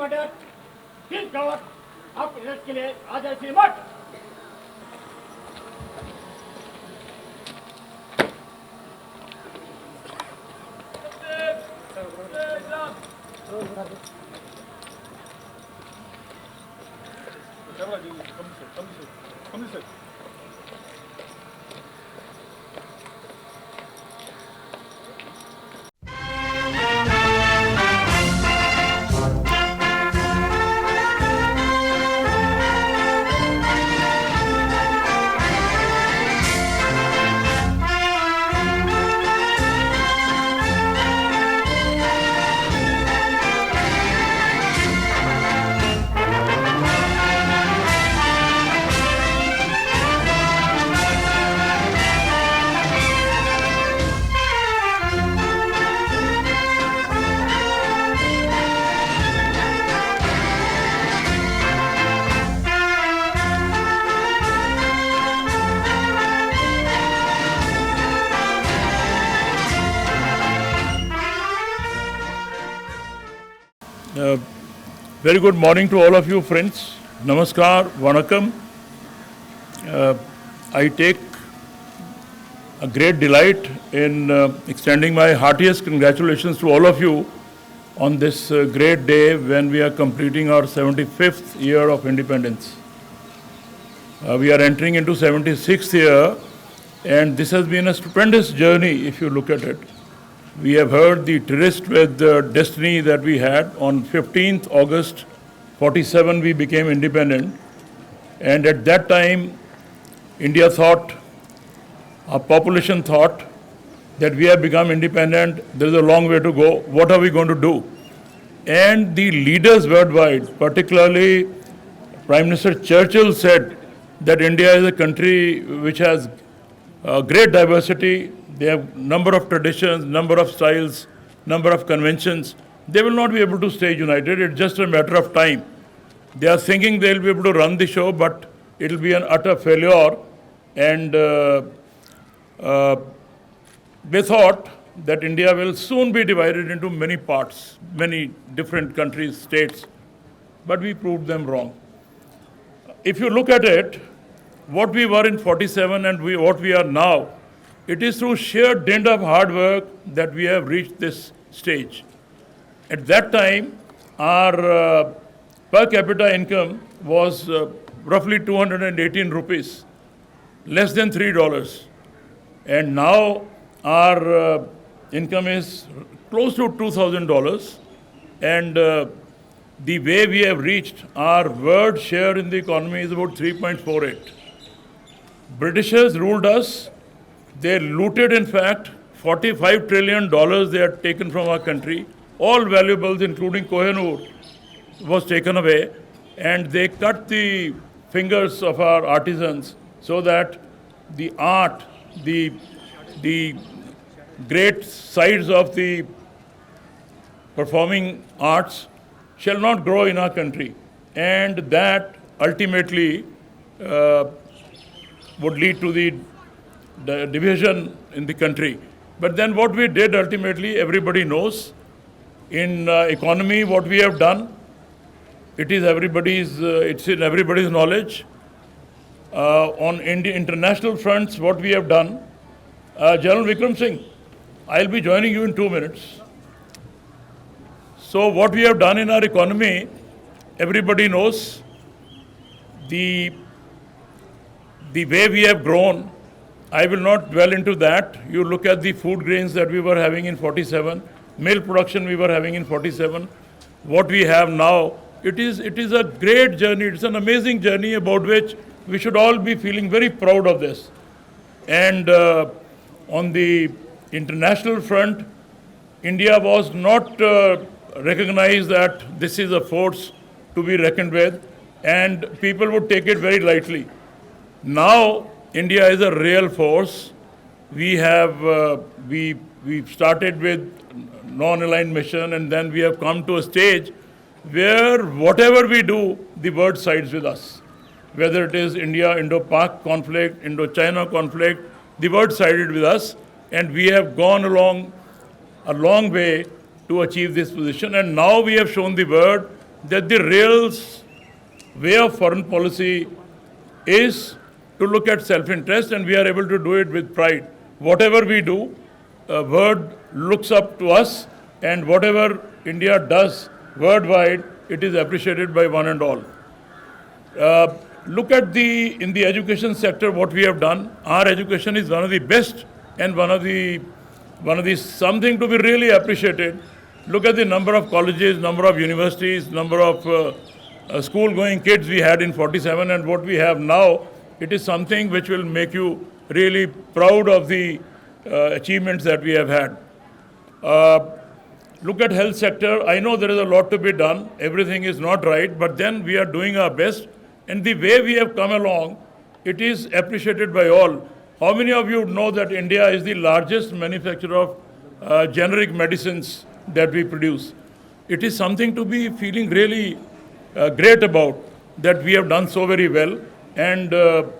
Order किल cover आप result के लिए आदर से मत Very good morning to all of you friends. Namaskar, Vanakkam. I take a great delight in extending my heartiest congratulations to all of you on this great day when we are completing our 75th year of independence. We are entering into 76th year, and this has been a stupendous journey if you look at it. We have heard the tryst with the destiny that we had. On 15th August 47 we became independent, and at that time India thought, our population thought that we have become independent, there is a long way to go, what are we going to do? And the leaders worldwide, particularly Prime Minister Churchill said that India is a country which has great diversity. They have number of traditions, number of styles, number of conventions. They will not be able to stay united. It's just a matter of time. They are thinking they'll be able to run the show, but it will be an utter failure. And they thought that India will soon be divided into many parts, many different countries, states. But we proved them wrong. If you look at it, what we were in 47 and what we are now, it is through sheer dint of hard work that we have reached this stage. At that time, our per capita income was roughly 218 rupees, less than $3. And now our income is close to $2,000. And the way we have reached, our world share in the economy is about 3.48. Britishers ruled us. They looted, in fact, $45 trillion they had taken from our country. All valuables, including Kohinoor, was taken away. And they cut the fingers of our artisans so that the art, the great sides of the performing arts shall not grow in our country. And that ultimately would lead to the division in the country. But then what we did ultimately, everybody knows. In economy, what we have done, it's in everybody's knowledge. On international fronts, what we have done, General Vikram Singh, I'll be joining you in 2 minutes. So what we have done in our economy, everybody knows. The way we have grown, I will not dwell into that. You look at the food grains that we were having in 47, milk production we were having in 47. What we have now, it is a great journey. It's an amazing journey about which we should all be feeling very proud of this. And on the international front, India was not recognized that this is a force to be reckoned with, and people would take it very lightly. Now, India is a real force. We have we've started with non-aligned mission, and then we have come to a stage where whatever we do, the world sides with us. Whether it is India, Indo-Pak conflict, Indo-China conflict, the world sided with us, and we have gone along a long way to achieve this position. And now we have shown the world that the real way of foreign policy is to look at self-interest, and we are able to do it with pride. Whatever we do, world looks up to us, and whatever India does worldwide, it is appreciated by one and all. Look at in the education sector what we have done. Our education is one of the best and one of the something to be really appreciated. Look at the number of colleges, number of universities, number of school-going kids we had in 47 and what we have now. It is something which will make you really proud of the achievements that we have had. Look at health sector. I know there is a lot to be done. Everything is not right, but then we are doing our best. And the way we have come along, it is appreciated by all. How many of you know that India is the largest manufacturer of generic medicines that we produce? It is something to be feeling really great about, that we have done so very well. And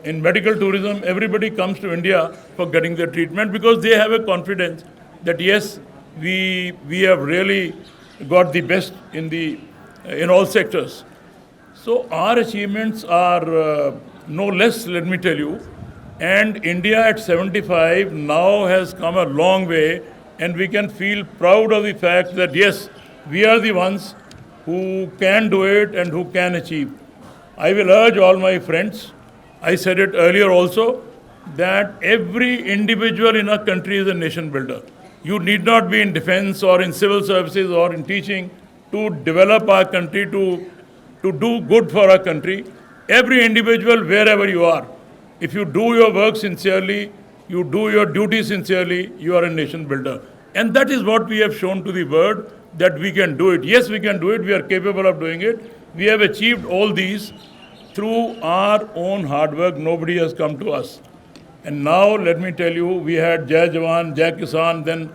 in medical tourism, everybody comes to India for getting their treatment because they have a confidence that yes, we have really got the best in all sectors. So our achievements are no less, let me tell you. And India at 75 now has come a long way, and we can feel proud of the fact that yes, we are the ones who can do it and who can achieve. I will urge all my friends, I said it earlier also, that every individual in our country is a nation builder. You need not be in defense or in civil services or in teaching to develop our country, to do good for our country. Every individual, wherever you are, if you do your work sincerely, you do your duty sincerely, you are a nation builder. And that is what we have shown to the world, that we can do it. Yes, we can do it. We are capable of doing it. We have achieved all these through our own hard work. Nobody has come to us. And now, let me tell you, we had Jai Jawan, Jai Kisan, then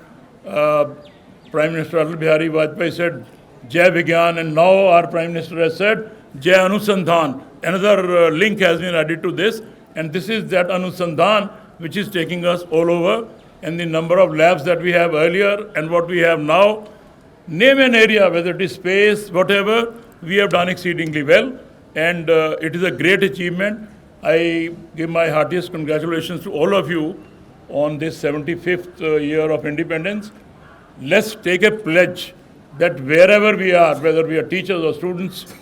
Prime Minister Atal Bihari Vajpayee said Jai Vigyan, and now our Prime Minister has said Jai Anusandhan. Another link has been added to this, and this is that Anusandhan which is taking us all over, and the number of labs that we have earlier and what we have now. Name an area, whether it is space, whatever, we have done exceedingly well, and it is a great achievement. I give my heartiest congratulations to all of you on this 75th year of independence. Let's take a pledge that wherever we are, whether we are teachers or students,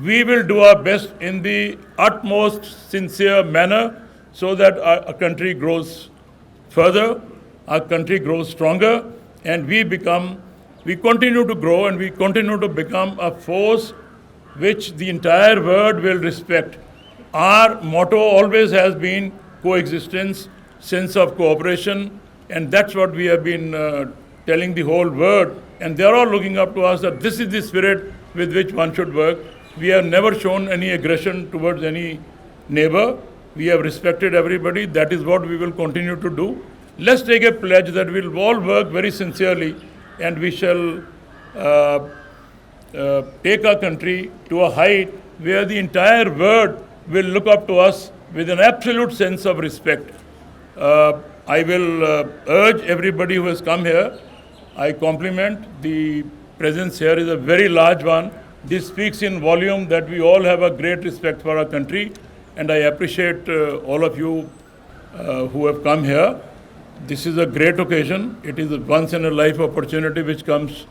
we will do our best in the utmost sincere manner so that our country grows further, our country grows stronger, and we continue to grow and we continue to become a force which the entire world will respect. Our motto always has been coexistence, sense of cooperation, and that's what we have been telling the whole world. And they're all looking up to us that this is the spirit with which one should work. We have never shown any aggression towards any neighbor. We have respected everybody. That is what we will continue to do. Let's take a pledge that we'll all work very sincerely, and we shall take our country to a height where the entire world will look up to us with an absolute sense of respect. I will urge everybody who has come here. I compliment the presence here is a very large one. This speaks in volume that we all have a great respect for our country, and I appreciate all of you who have come here. This is a great occasion. It is a once-in-a-life opportunity which comes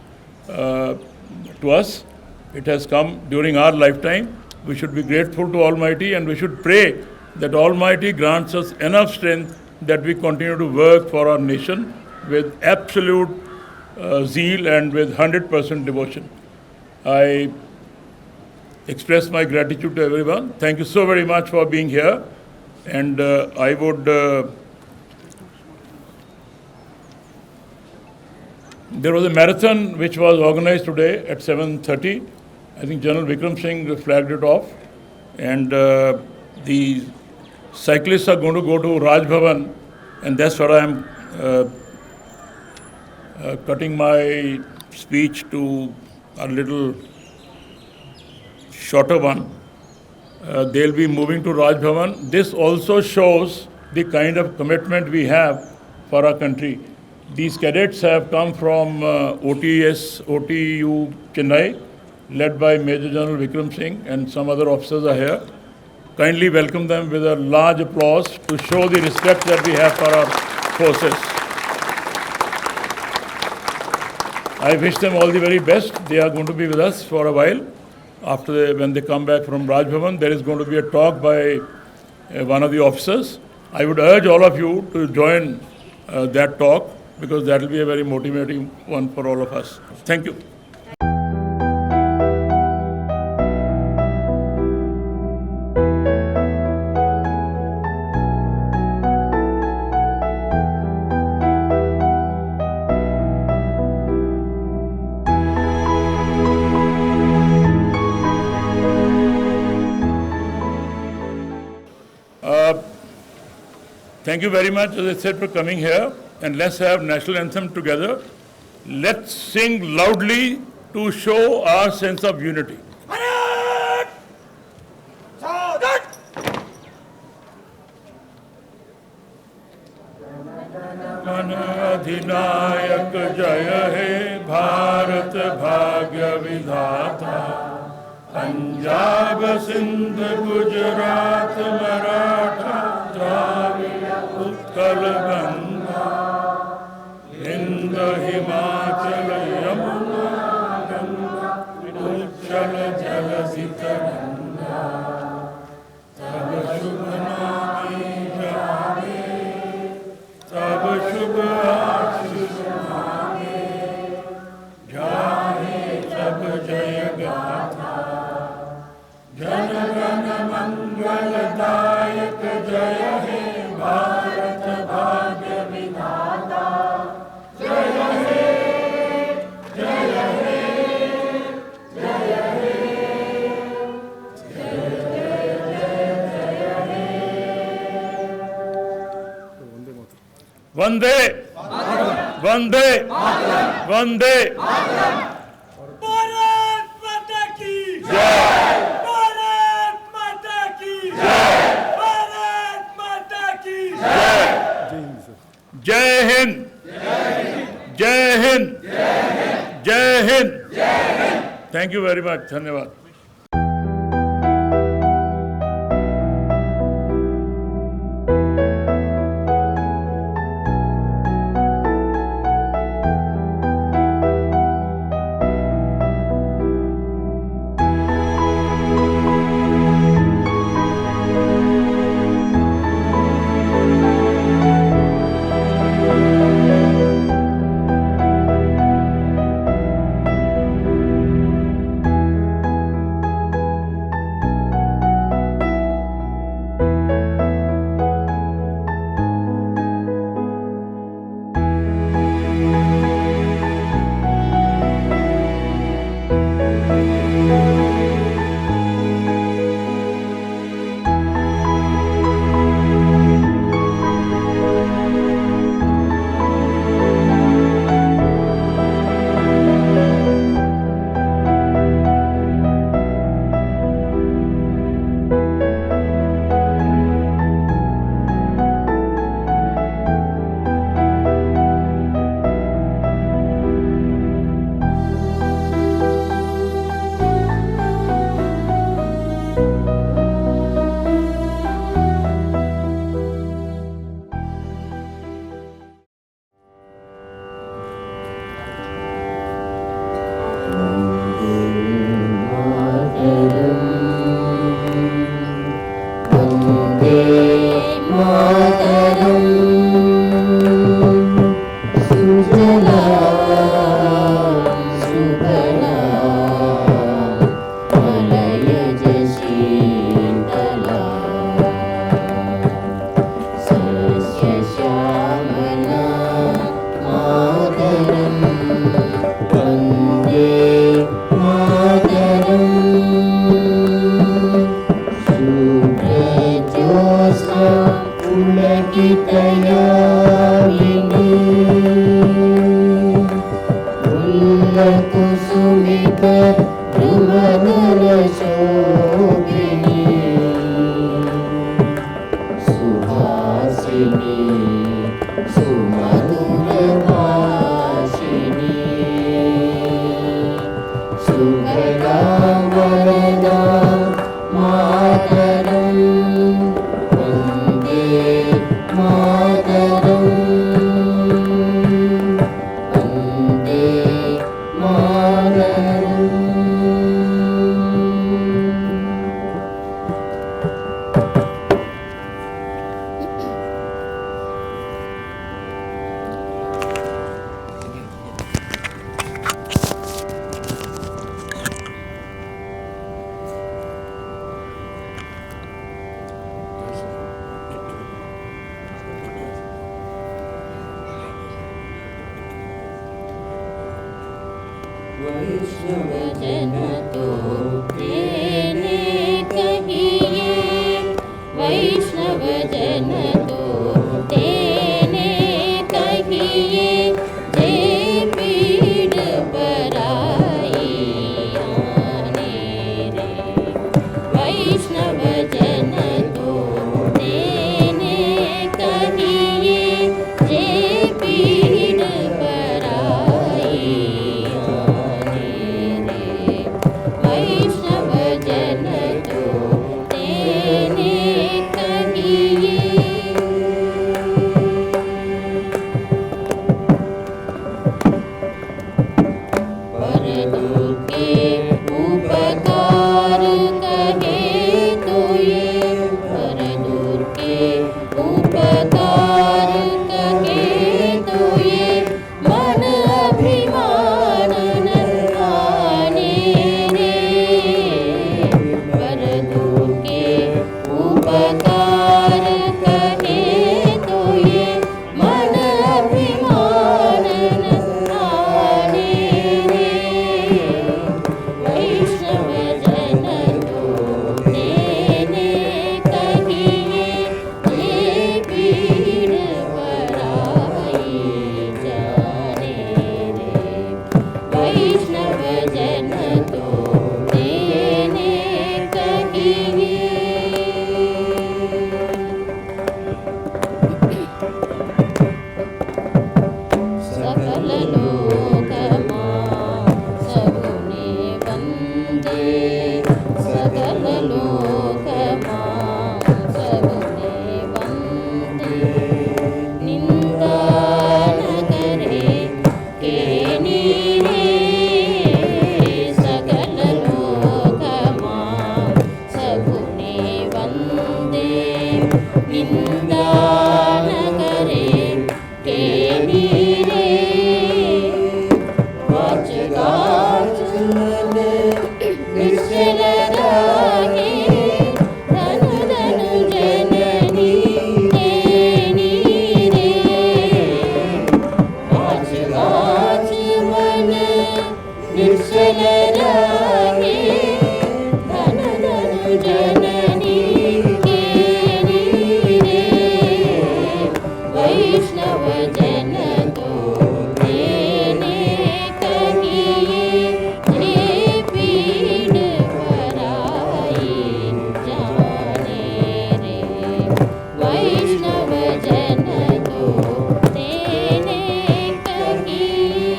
to us. It has come during our lifetime. We should be grateful to Almighty, and we should pray that Almighty grants us enough strength that we continue to work for our nation with absolute zeal and with 100% devotion. I express my gratitude to everyone. Thank you so very much for being here. And I would... there was a marathon which was organized today at 7:30. I think General Vikram Singh flagged it off. And the cyclists are going to go to Raj Bhavan, and that's where I am cutting my speech to a little shorter one. They'll be moving to Raj Bhavan. This also shows the kind of commitment we have for our country. These cadets have come from OTU Chennai, led by Major General Vikram Singh, and some other officers are here. Kindly welcome them with a large applause to show the respect that we have for our forces. I wish them all the very best. They are going to be with us for a while. When they come back from Raj Bhavan, there is going to be a talk by one of the officers. I would urge all of you to join that talk, because that will be a very motivating one for all of us. Thank you. Thank you very much, as I said, for coming here, and let's have national anthem together. Let's sing loudly to show our sense of unity. Bharat! Sadat! Adhinayak Jaya He Bharat Bhagya Vidhata Punjab Sindh Gujarat Maratha Dravida Utkal Ganga Hind Himachal Yamuna Ganga Uchal Jal Sitaranga Tab Shubh Nami Jage Tab Shubh Ashish Mange Jahe Tab Jaya Gatha Jan Gan Mangal Dayak Jaya He Bharat Bhagya Vidhata Jaya He Jaya He Jaya He Jaya He Vande Vande Vande Bharat Mata Ki Jai Bharat Mata Ki Bharat Mata Ki Jai Hind Jai Hind Jai Hind. Thank you very much. Dhanyavad. Sumera वैष्णव जन तो तेने कहिए, वैष्णव जन तो तेने कहिए, जे पीड़ पराई आने रे। वैष्णव जन तो तेने कहिए, जे पीड़ पराई आने रे। वैष्णव जन तो तेने कहिए। पर दुखे उपकार कहे तो ये, पर दुखे उपकार कहे तो ये, मन अभिमान न आने रे। पर दुखे उपकार कहे तो ये, मन अभिमान न आने रे। वैष्णव जन तो तेने कहिए, जे पीड़ पराई जाने रे। वैष्णव जन तो तेने कहिए। सकल लोक मां सगुने वंदे, सकल लोक मां सगुने वंदे। निंदा न करे के नीरे, सकल लोक मां सगुने वंदे। निंदा न करे के नीरे। वाच गाच मन निश्चल रागे, धनु धनु जननी तेनी रे। वाच गाच मन निश्चल रागे, धनु धनु जननी तेनी रे। वैष्णव जन तो तेने कहिए, जे पीड़ पराई जाने रे। वैष्णव जन तो तेने कहिए।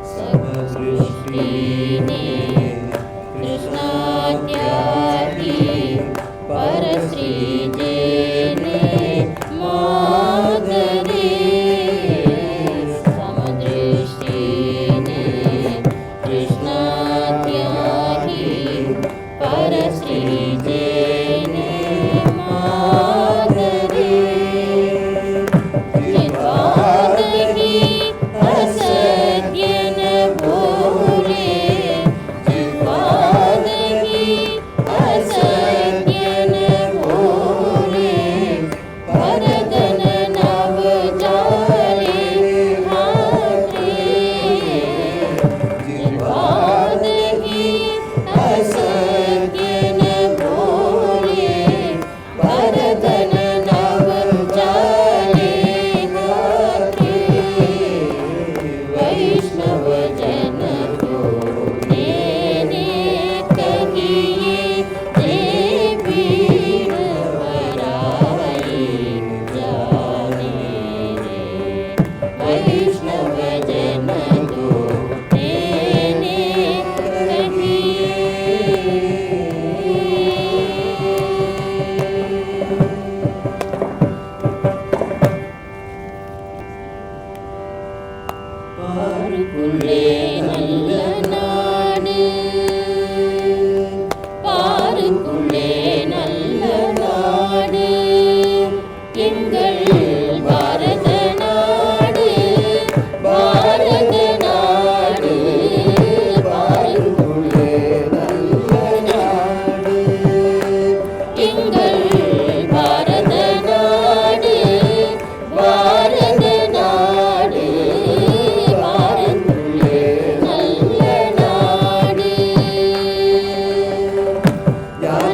सब सृष्टि ने कृष्णा त्यागी, पर श्री जेने मात रे। समदृष्टि ने कृष्णा त्यागी, पर श्री जेने मात रे। जितवाद ही असत्य न बोले, जितवाद ही असत्य न बोले। भरतन नव जाले हाथे, जितवाद ही असत्य न बोले।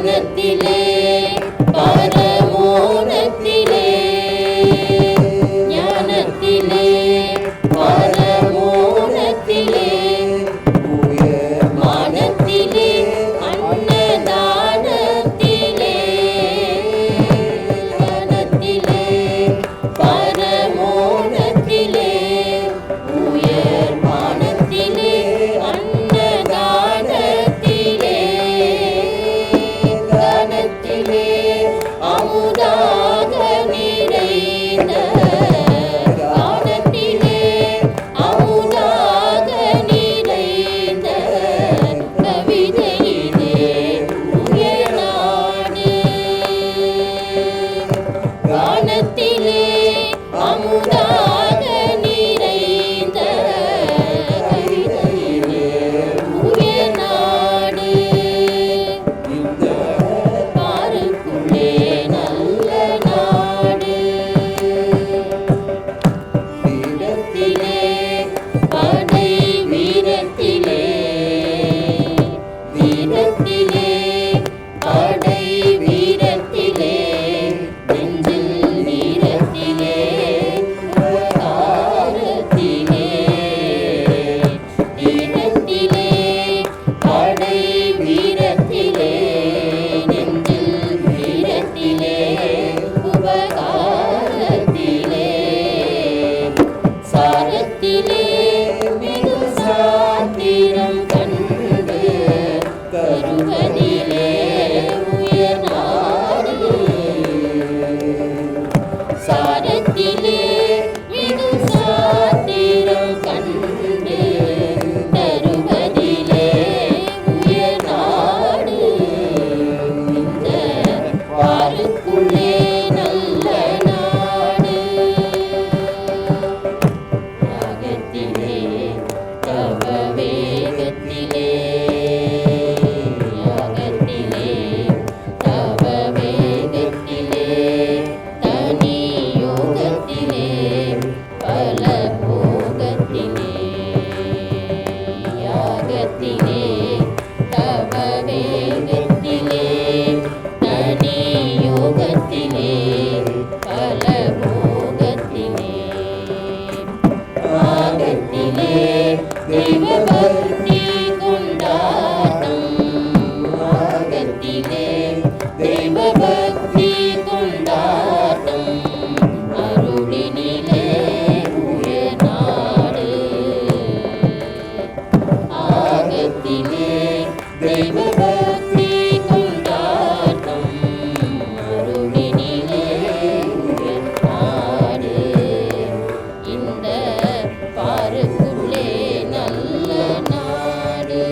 ஞானத்திலே பரமோனத்திலே ஞானத்திலே பரமோனத்திலே மானத்திலே அன்னதானத்திலே ஞானத்திலே பரமோனத்திலே உயர் மானத்திலே அன்னதானத்திலே கனத்திலே அமுதாக நிறைந்த கானத்திலே அமுதாக நிறைந்த கவிதையிலே உயர்நாடு கானத்திலே அமுதாக நிறைந்த கவிதையிலே உயர்நாடு இந்த பாருக்குள்ளே நல்ல நாடு வீரத்திலே படை வீரத்திலே வீரத்திலே படை வீரத்திலே நெஞ்சில் வீரத்திலே உபகாரத்திலே வீரத்திலே படை வீரத்திலே நெஞ்சில் வீரத்திலே உபகாரத்திலே சாரத்திலே மிகு சாத்திரம் கண்டு கருவதிலே உயர்நாடு சாரத்திலே மிகு சாத்திரம் கண்டு தருவதிலே உயர்நாடு இந்த பாருக்குள்ளே நல்ல நாடு யாகத்திலே தவ வேகத்திலே யாகத்திலே தவ வேகத்திலே தனி யோகத்திலே பல போகத்திலே யாகத்திலே தவ வேகத்திலே தனி யோகத்திலே பல போகத்திலே ஆகத்திலே தெய்வ பக்தி கொண்டாட்டம் ஆகத்திலே தெய்வ பக்தி கொண்டாட்டம் அருளினிலே உயர்நாடு ஆகத்திலே தெய்வ பக்தி கொண்டாட்டம் அருளினிலே உயர்நாடு இந்த பாருக்குள்ளே நல்ல நாடு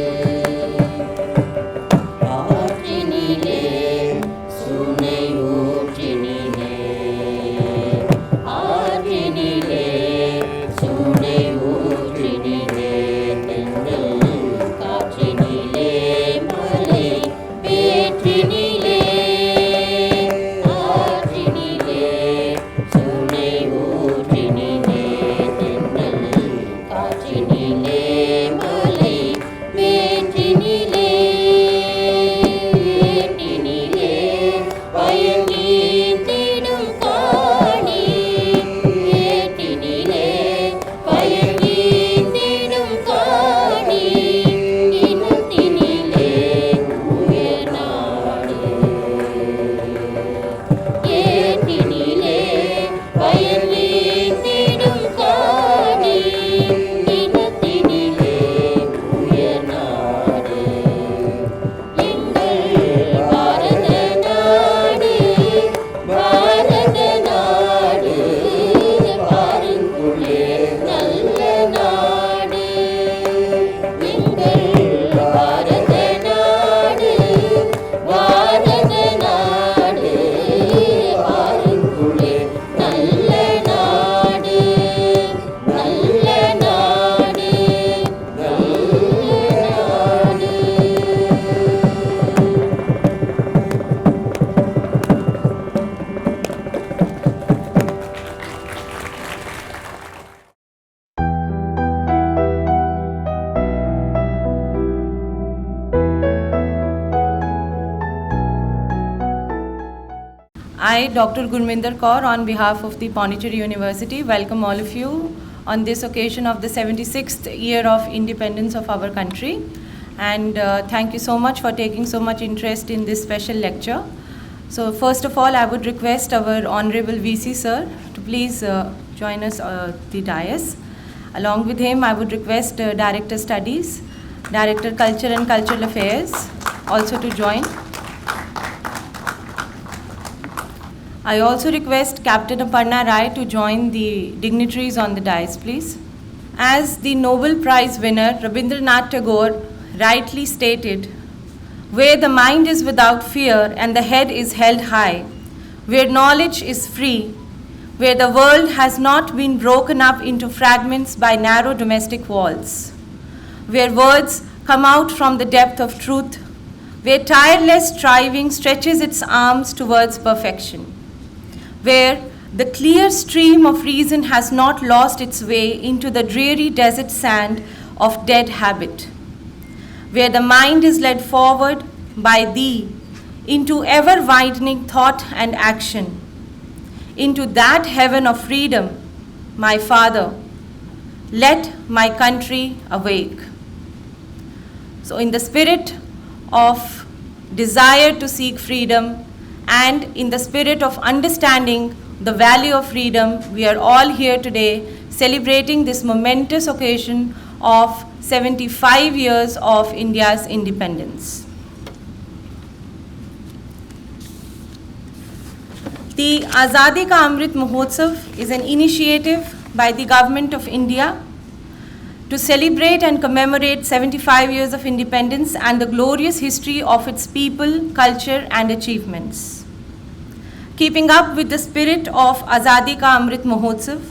ஆற்றினிலே I, Dr. Gurmeet, on behalf of the Pondicherry University, welcome all of you on this occasion of the 76th year of independence of our country. And thank you so much for taking so much interest in this special lecture. So first of all, I would request our Honorable VC Sir to please join us the dais. Along with him, I would request Director Studies, Director Culture and Cultural Affairs also to join. I also request Captain Aparna Rai to join the dignitaries on the dais, please. As the Nobel Prize winner Rabindranath Tagore rightly stated, where the mind is without fear and the head is held high, where knowledge is free, where the world has not been broken up into fragments by narrow domestic walls, where words come out from the depth of truth, where tireless striving stretches its arms towards perfection, where the clear stream of reason has not lost its way into the dreary desert sand of dead habit, where the mind is led forward by thee into ever-widening thought and action, into that heaven of freedom, my Father, let my country awake. So in the spirit of desire to seek freedom and in the spirit of understanding the value of freedom, we are all here today celebrating this momentous occasion of 75 years of India's independence. The Azadi Ka Amrit Mahotsav is an initiative by the Government of India to celebrate and commemorate 75 years of independence and the glorious history of its people, culture and achievements. Keeping up with the spirit of Azadi Ka Amrit Mahotsav,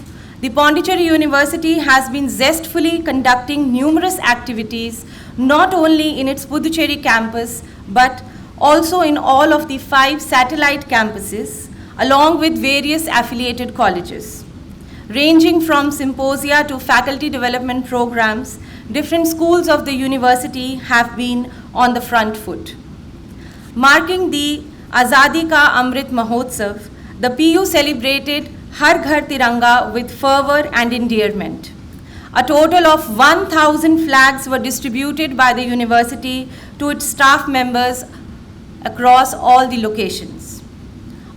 the Pondicherry University has been zestfully conducting numerous activities not only in its Puducherry campus but also in all of the 5 satellite campuses along with various affiliated colleges. Ranging from symposia to faculty development programs, different schools of the university have been on the front foot. Marking the Azadi Ka Amrit Mahotsav, the PU celebrated Har Ghar Tiranga with fervor and endearment. A total of 1,000 flags were distributed by the university to its staff members across all the locations.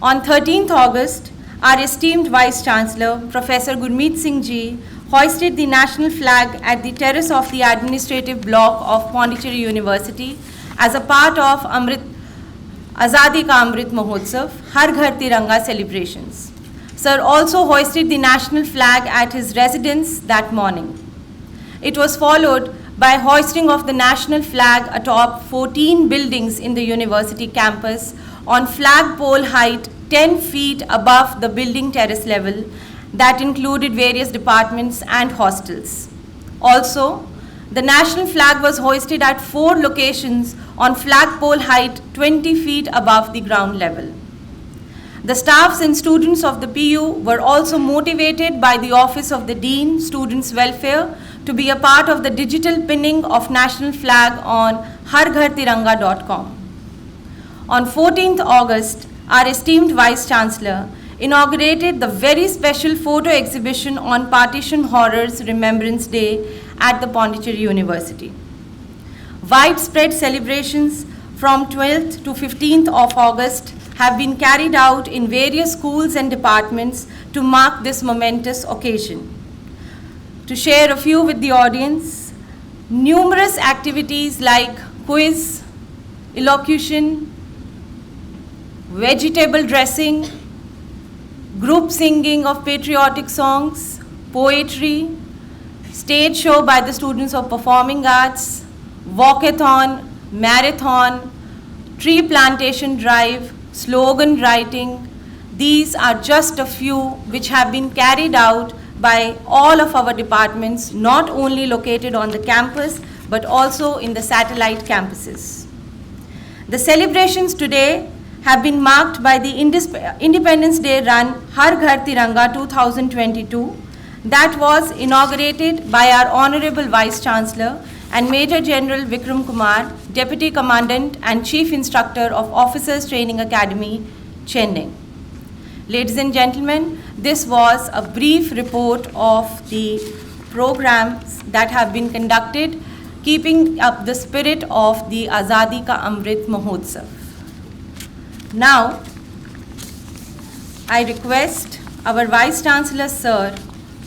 On 13th August, our esteemed Vice-Chancellor, Professor Gurmeet Singh ji, hoisted the national flag at the terrace of the administrative block of Pondicherry University as a part of Azadi Ka Amrit Mahotsav, Har Ghar Tiranga celebrations. Sir also hoisted the national flag at his residence that morning. It was followed by hoisting of the national flag atop 14 buildings in the university campus on flagpole height 10 feet above the building terrace level that included various departments and hostels. Also, the national flag was hoisted at 4 locations on flagpole height 20 feet above the ground level. The staffs and students of the PU were also motivated by the Office of the Dean, Students' Welfare, to be a part of the digital pinning of national flag on harghartiranga.com. On 14th August, our esteemed Vice-Chancellor inaugurated the very special photo exhibition on Partition Horrors Remembrance Day at the Pondicherry University. Widespread celebrations from 12th to 15th of August have been carried out in various schools and departments to mark this momentous occasion. To share a few with the audience, numerous activities like quiz, elocution, vegetable dressing, group singing of patriotic songs, poetry, stage show by the students of performing arts, walkathon, marathon, tree plantation drive, slogan writing. These are just a few which have been carried out by all of our departments, not only located on the campus, but also in the satellite campuses. The celebrations today have been marked by the Independence Day run Har Ghar Tiranga 2022 that was inaugurated by our Honorable Vice-Chancellor and Major General Vikram Kumar, Deputy Commandant and Chief Instructor of Officers Training Academy, Chennai. Ladies and gentlemen, this was a brief report of the programs that have been conducted, keeping up the spirit of the Azadi Ka Amrit Mahotsav. Now, I request our Vice-Chancellor, Sir,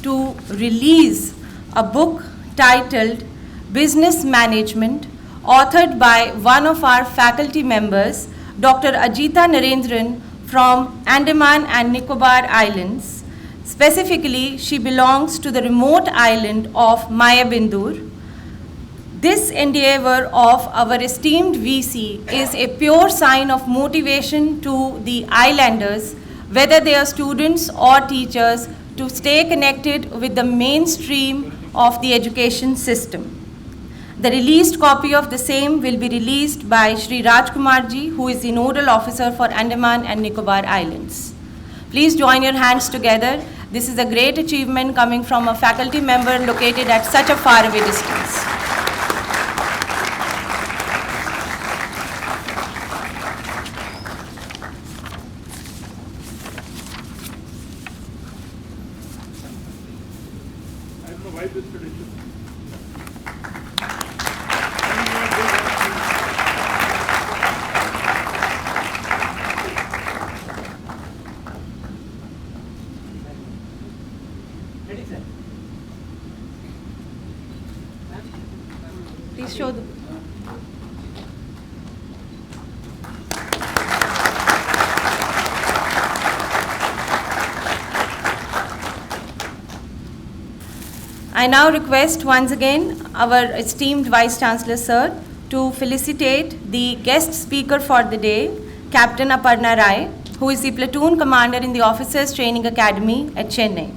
to release a book titled Business Management, authored by one of our faculty members, Dr. Ajita Narendran from Andaman and Nicobar Islands. Specifically, she belongs to the remote island of Mayabindur. This endeavor of our esteemed VC is a pure sign of motivation to the islanders, whether they are students or teachers, to stay connected with the mainstream of the education system. The released copy of the same will be released by Shri Rajkumarji, who is the nodal officer for Andaman and Nicobar Islands. Please join your hands together. This is a great achievement coming from a faculty member located at such a faraway distance. Please show them. I now request once again our esteemed Vice-Chancellor, Sir, to felicitate the guest speaker for the day, Captain Aparna Rai, who is the Platoon Commander in the Officers Training Academy at Chennai.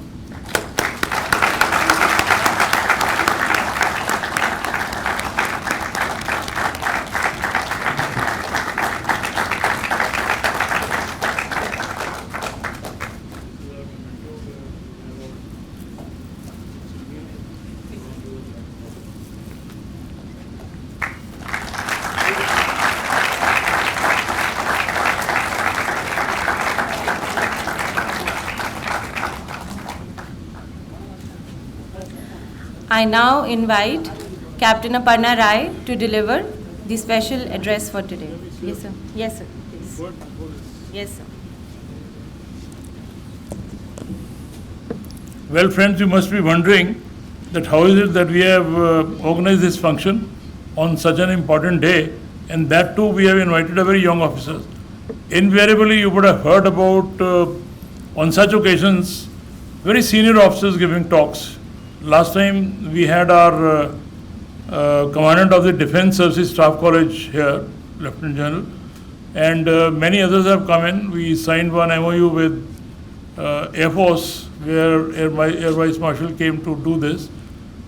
I now invite Captain Aparna Rai to deliver the special address for today. Yes, sir. Yes, sir. Please. Yes, sir. Well, friends, you must be wondering that how is it that we have organized this function on such an important day, and that too we have invited a very young officer. Invariably, you would have heard about, on such occasions, very senior officers giving talks. Last time we had our Commandant of the Defence Services Staff College here, Lieutenant General, and many others have come in. We signed one MOU with Air Force, where Air Vice Marshal came to do this.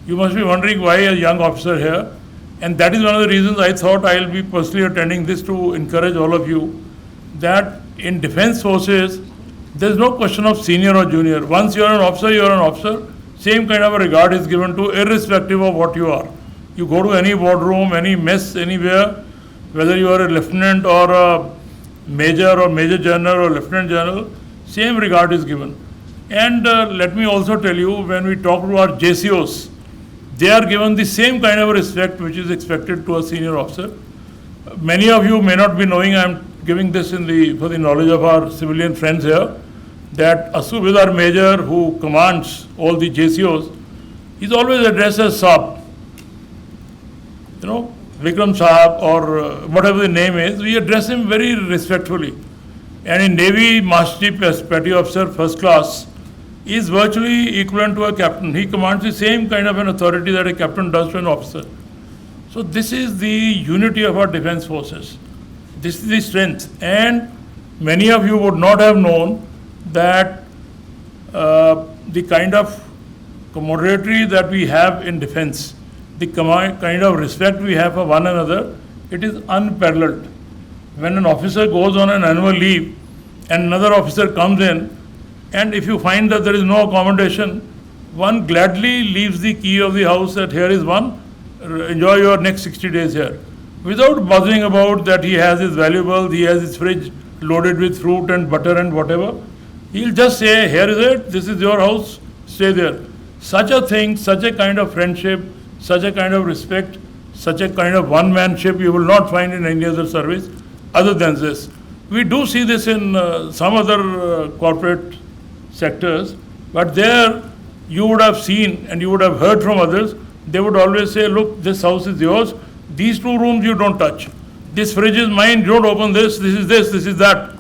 You must be wondering why a young officer here, and that is one of the reasons I thought I will be personally attending this, to encourage all of you that in Defence Forces there is no question of senior or junior. Once you are an officer, you are an officer. Same kind of a regard is given to, irrespective of what you are. You go to any boardroom, any mess, anywhere, whether you are a lieutenant or a major or major general or lieutenant general, same regard is given. And let me also tell you, when we talk to our JCOs, they are given the same kind of respect which is expected to a senior officer. Many of you may not be knowing, I am giving this for the knowledge of our civilian friends here, that a Subedar Major who commands all the JCOs is always addressed as Saab. You know, Vikram Saab or whatever the name is, we address him very respectfully. And in Navy, Master Chief Petty Officer First Class is virtually equivalent to a captain. He commands the same kind of an authority that a captain does to an officer. So this is the unity of our defense forces. This is the strength. And many of you would not have known that the kind of camaraderie that we have in defense, the kind of respect we have for one another, it is unparalleled. When an officer goes on an annual leave and another officer comes in, and if you find that there is no accommodation, one gladly leaves the key of the house that here is one, enjoy your next 60 days here, without bothering about that he has his valuables, he has his fridge loaded with fruit and butter and whatever. He'll just say, here is it, this is your house, stay there. Such a thing, such a kind of friendship, such a kind of respect, such a kind of one-manship you will not find in any other service other than this. We do see this in some other corporate sectors, but there you would have seen and you would have heard from others, they would always say, look, this house is yours, these 2 rooms you don't touch. This fridge is mine, you don't open this is that.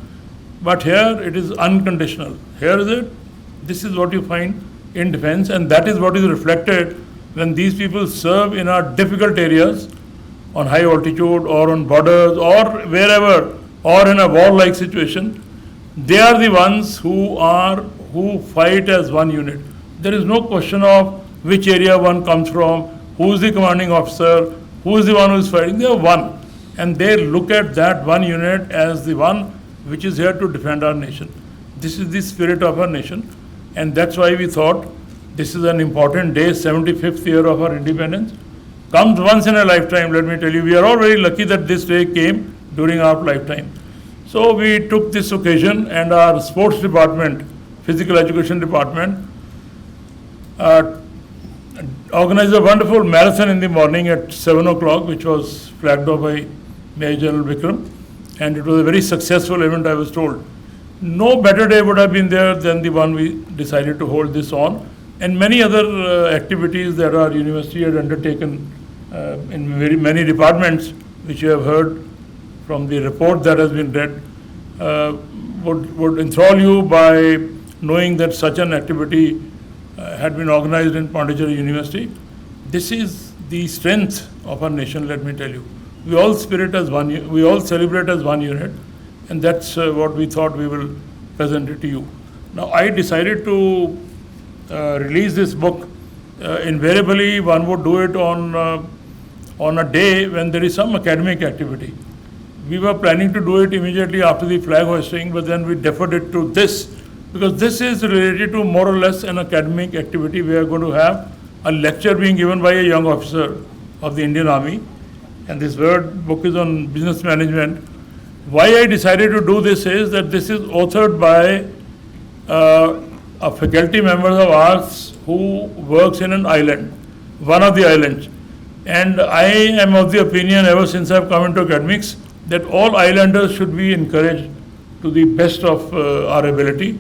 But here it is unconditional. Here is it, this is what you find in defense, and that is what is reflected when these people serve in our difficult areas, on high altitude or on borders or wherever, or in a war-like situation. They are the ones who fight as one unit. There is no question of which area one comes from, who is the commanding officer, who is the one who is fighting. They are one, and they look at that one unit as the one which is here to defend our nation. This is the spirit of our nation, and that's why we thought this is an important day, 75th year of our independence. Comes once in a lifetime, let me tell you. We are all very lucky that this day came during our lifetime. So we took this occasion, and our sports department, physical education department, organized a wonderful marathon in the morning at 7 o'clock, which was flagged off by Major General Vikram, and it was a very successful event, I was told. No better day would have been there than the one we decided to hold this on, and many other activities that our university had undertaken in very many departments, which you have heard from the report that has been read, would enthrall you by knowing that such an activity had been organized in Pondicherry University. This is the strength of our nation, let me tell you. We all celebrate as one unit, and that's what we thought we will present it to you. Now, I decided to release this book. Invariably, one would do it on a day when there is some academic activity. We were planning to do it immediately after the flag hoisting, but then we deferred it to this, because this is related to more or less an academic activity. We are going to have a lecture being given by a young officer of the Indian Army, and this book is on business management. Why I decided to do this is that this is authored by a faculty member of ours who works in an island, one of the islands. And I am of the opinion, ever since I have come into academics, that all islanders should be encouraged to the best of our ability.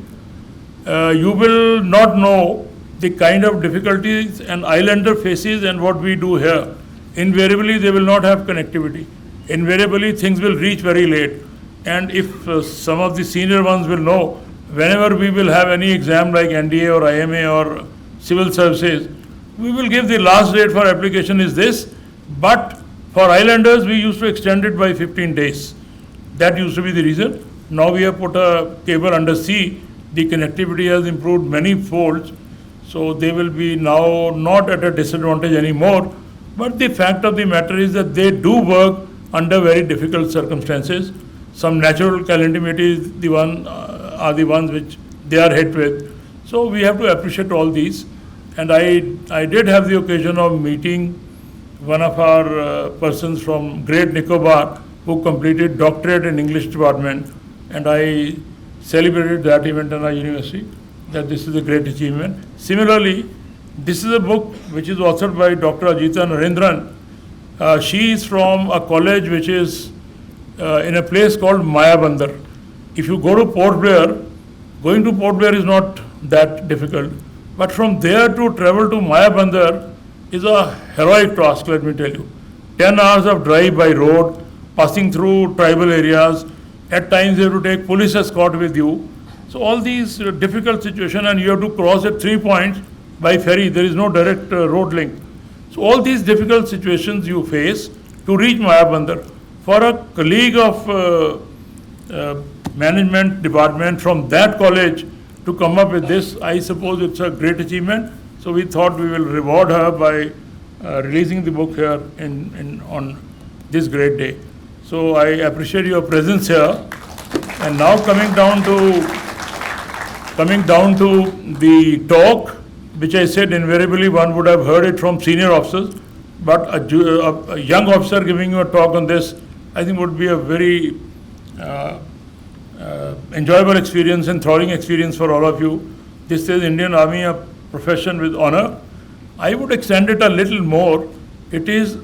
You will not know the kind of difficulties an islander faces and what we do here. Invariably, they will not have connectivity. Invariably, things will reach very late. And if some of the senior ones will know, whenever we will have any exam like NDA or IMA or civil services, we will give the last date for application is this, but for islanders, we used to extend it by 15 days. That used to be the reason. Now we have put a cable under sea. The connectivity has improved many folds, so they will be now not at a disadvantage anymore. But the fact of the matter is that they do work under very difficult circumstances. Some natural calamities are the ones which they are hit with. So we have to appreciate all these. And I did have the occasion of meeting one of our persons from Great Nicobar who completed doctorate in English department, and I celebrated that event in our university, that this is a great achievement. Similarly, this is a book which is authored by Dr. Ajita Narendran. She is from a college which is in a place called Mayabandar. If you go to Port Blair, going to Port Blair is not that difficult. But from there to travel to Mayabandar is a heroic task, let me tell you. 10 hours of drive by road, passing through tribal areas. At times you have to take police escort with you. So all these difficult situations, and you have to cross at 3 points by ferry. There is no direct road link. So all these difficult situations you face to reach Mayabandar. For a colleague of management department from that college to come up with this, I suppose it's a great achievement. So we thought we will reward her by releasing the book here on this great day. So I appreciate your presence here. And now coming down to the talk, which I said invariably one would have heard it from senior officers, but a young officer giving you a talk on this, I think would be a very enjoyable experience and thrilling experience for all of you. This is Indian Army, a profession with honor. I would extend it a little more. It is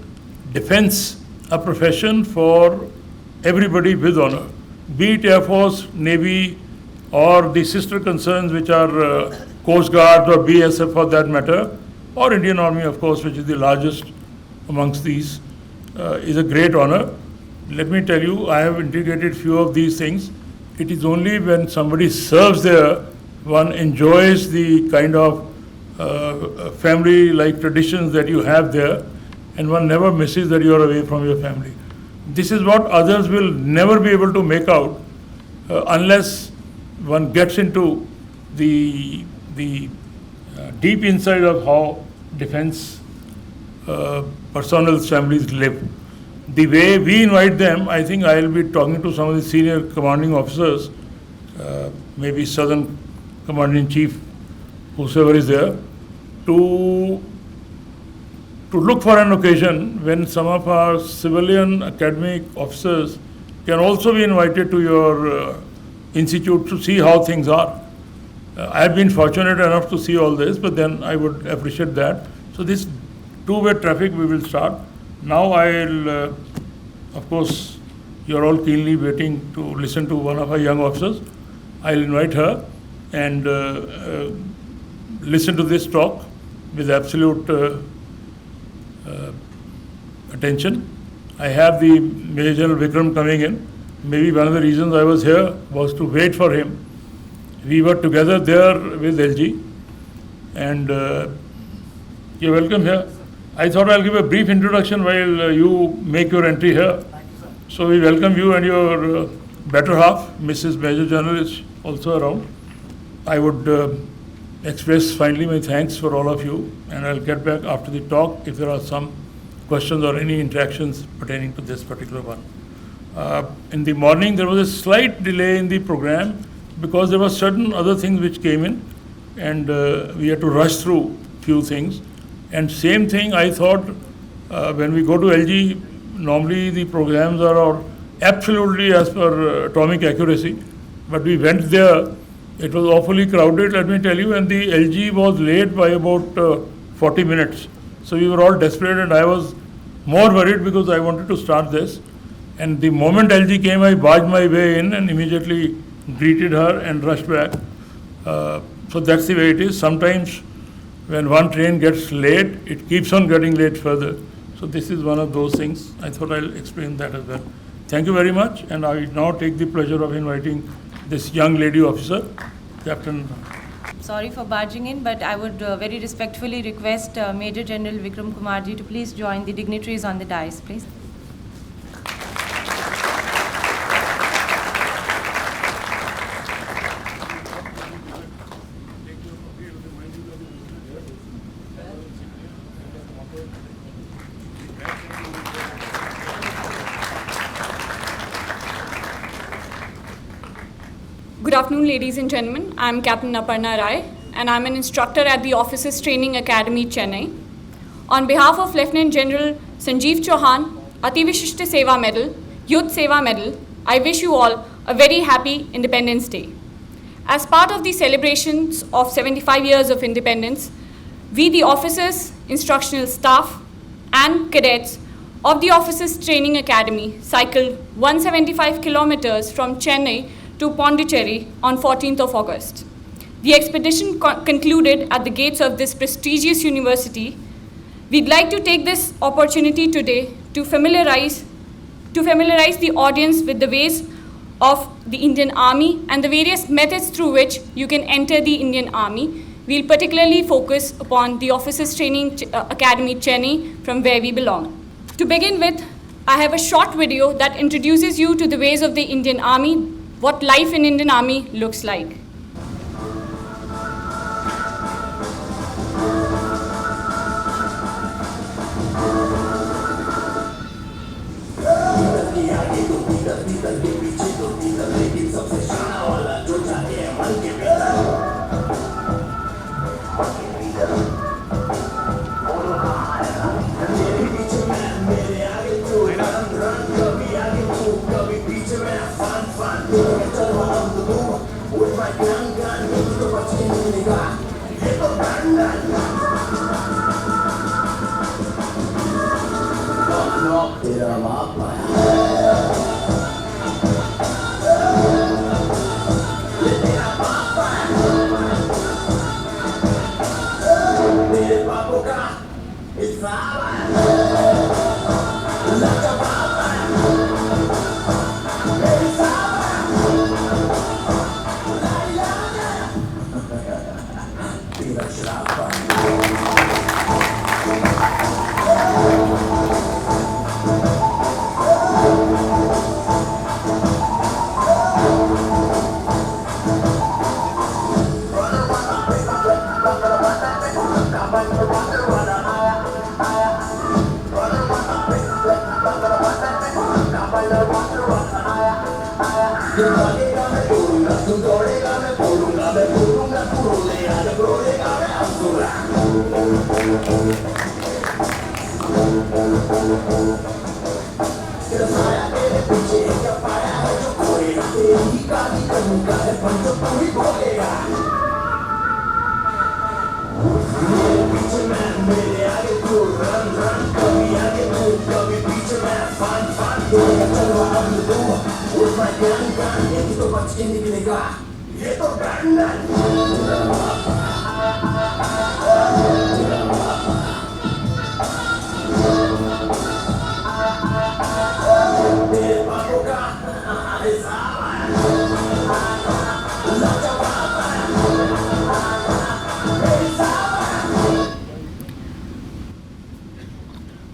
defense, a profession for everybody with honor. Be it Air Force, Navy, or the sister concerns which are Coast Guard or BSF for that matter, or Indian Army, of course, which is the largest amongst these, is a great honor. Let me tell you, I have integrated few of these things. It is only when somebody serves there, one enjoys the kind of family-like traditions that you have there, and one never misses that you are away from your family. This is what others will never be able to make out unless one gets into the deep inside of how defense personnel's families live. The way we invite them, I think I will be talking to some of the senior commanding officers, maybe Southern Commander-in-Chief, whosoever is there, to look for an occasion when some of our civilian academic officers can also be invited to your institute to see how things are. I have been fortunate enough to see all this, but then I would appreciate that. So this two-way traffic we will start. Now I'll, of course, you're all keenly waiting to listen to one of our young officers. I'll invite her and listen to this talk with absolute attention. I have the Major General Vikram coming in. Maybe one of the reasons I was here was to wait for him. We were together there with LG, and you're welcome here. I thought I'll give a brief introduction while you make your entry here. So we welcome you and your better half, Mrs. Major General is also around. I would express finally my thanks for all of you, and I'll get back after the talk if there are some questions or any interactions pertaining to this particular one. In the morning there was a slight delay in the program because there were certain other things which came in, and we had to rush through few things. And same thing I thought when we go to LG, normally the programs are absolutely as per atomic accuracy, but we went there, it was awfully crowded, let me tell you, and the LG was late by about 40 minutes. So we were all desperate, and I was more worried because I wanted to start this. And the moment LG came, I barged my way in and immediately greeted her and rushed back. So that's the way it is. Sometimes when one train gets late, it keeps on getting late further. So this is one of those things. I thought I'll explain that as well. Thank you very much, and I now take the pleasure of inviting this young lady officer, Captain. Sorry for barging in, but I would very respectfully request Major General Vikram Kumarji to please join the dignitaries on the dais, please. Good afternoon, ladies and gentlemen. I'm Captain Aparna Rai, and I'm an instructor at the Officers Training Academy, Chennai. On behalf of Lieutenant General Sanjeev Chauhan, Ati Vishishta Seva Medal, Youth Seva Medal, I wish you all a very happy Independence Day. As part of the celebrations of 75 years of independence, we, the officers, instructional staff, and cadets of the Officers Training Academy cycled 175 kilometers from Chennai to Pondicherry on 14th of August. The expedition concluded at the gates of this prestigious university. We'd like to take this opportunity today to familiarize the audience with the ways of the Indian Army and the various methods through which you can enter the Indian Army. We'll particularly focus upon the Officers Training Academy, Chennai, from where we belong. To begin with, I have a short video that introduces you to the ways of the Indian Army, what life in Indian Army looks like. Fun.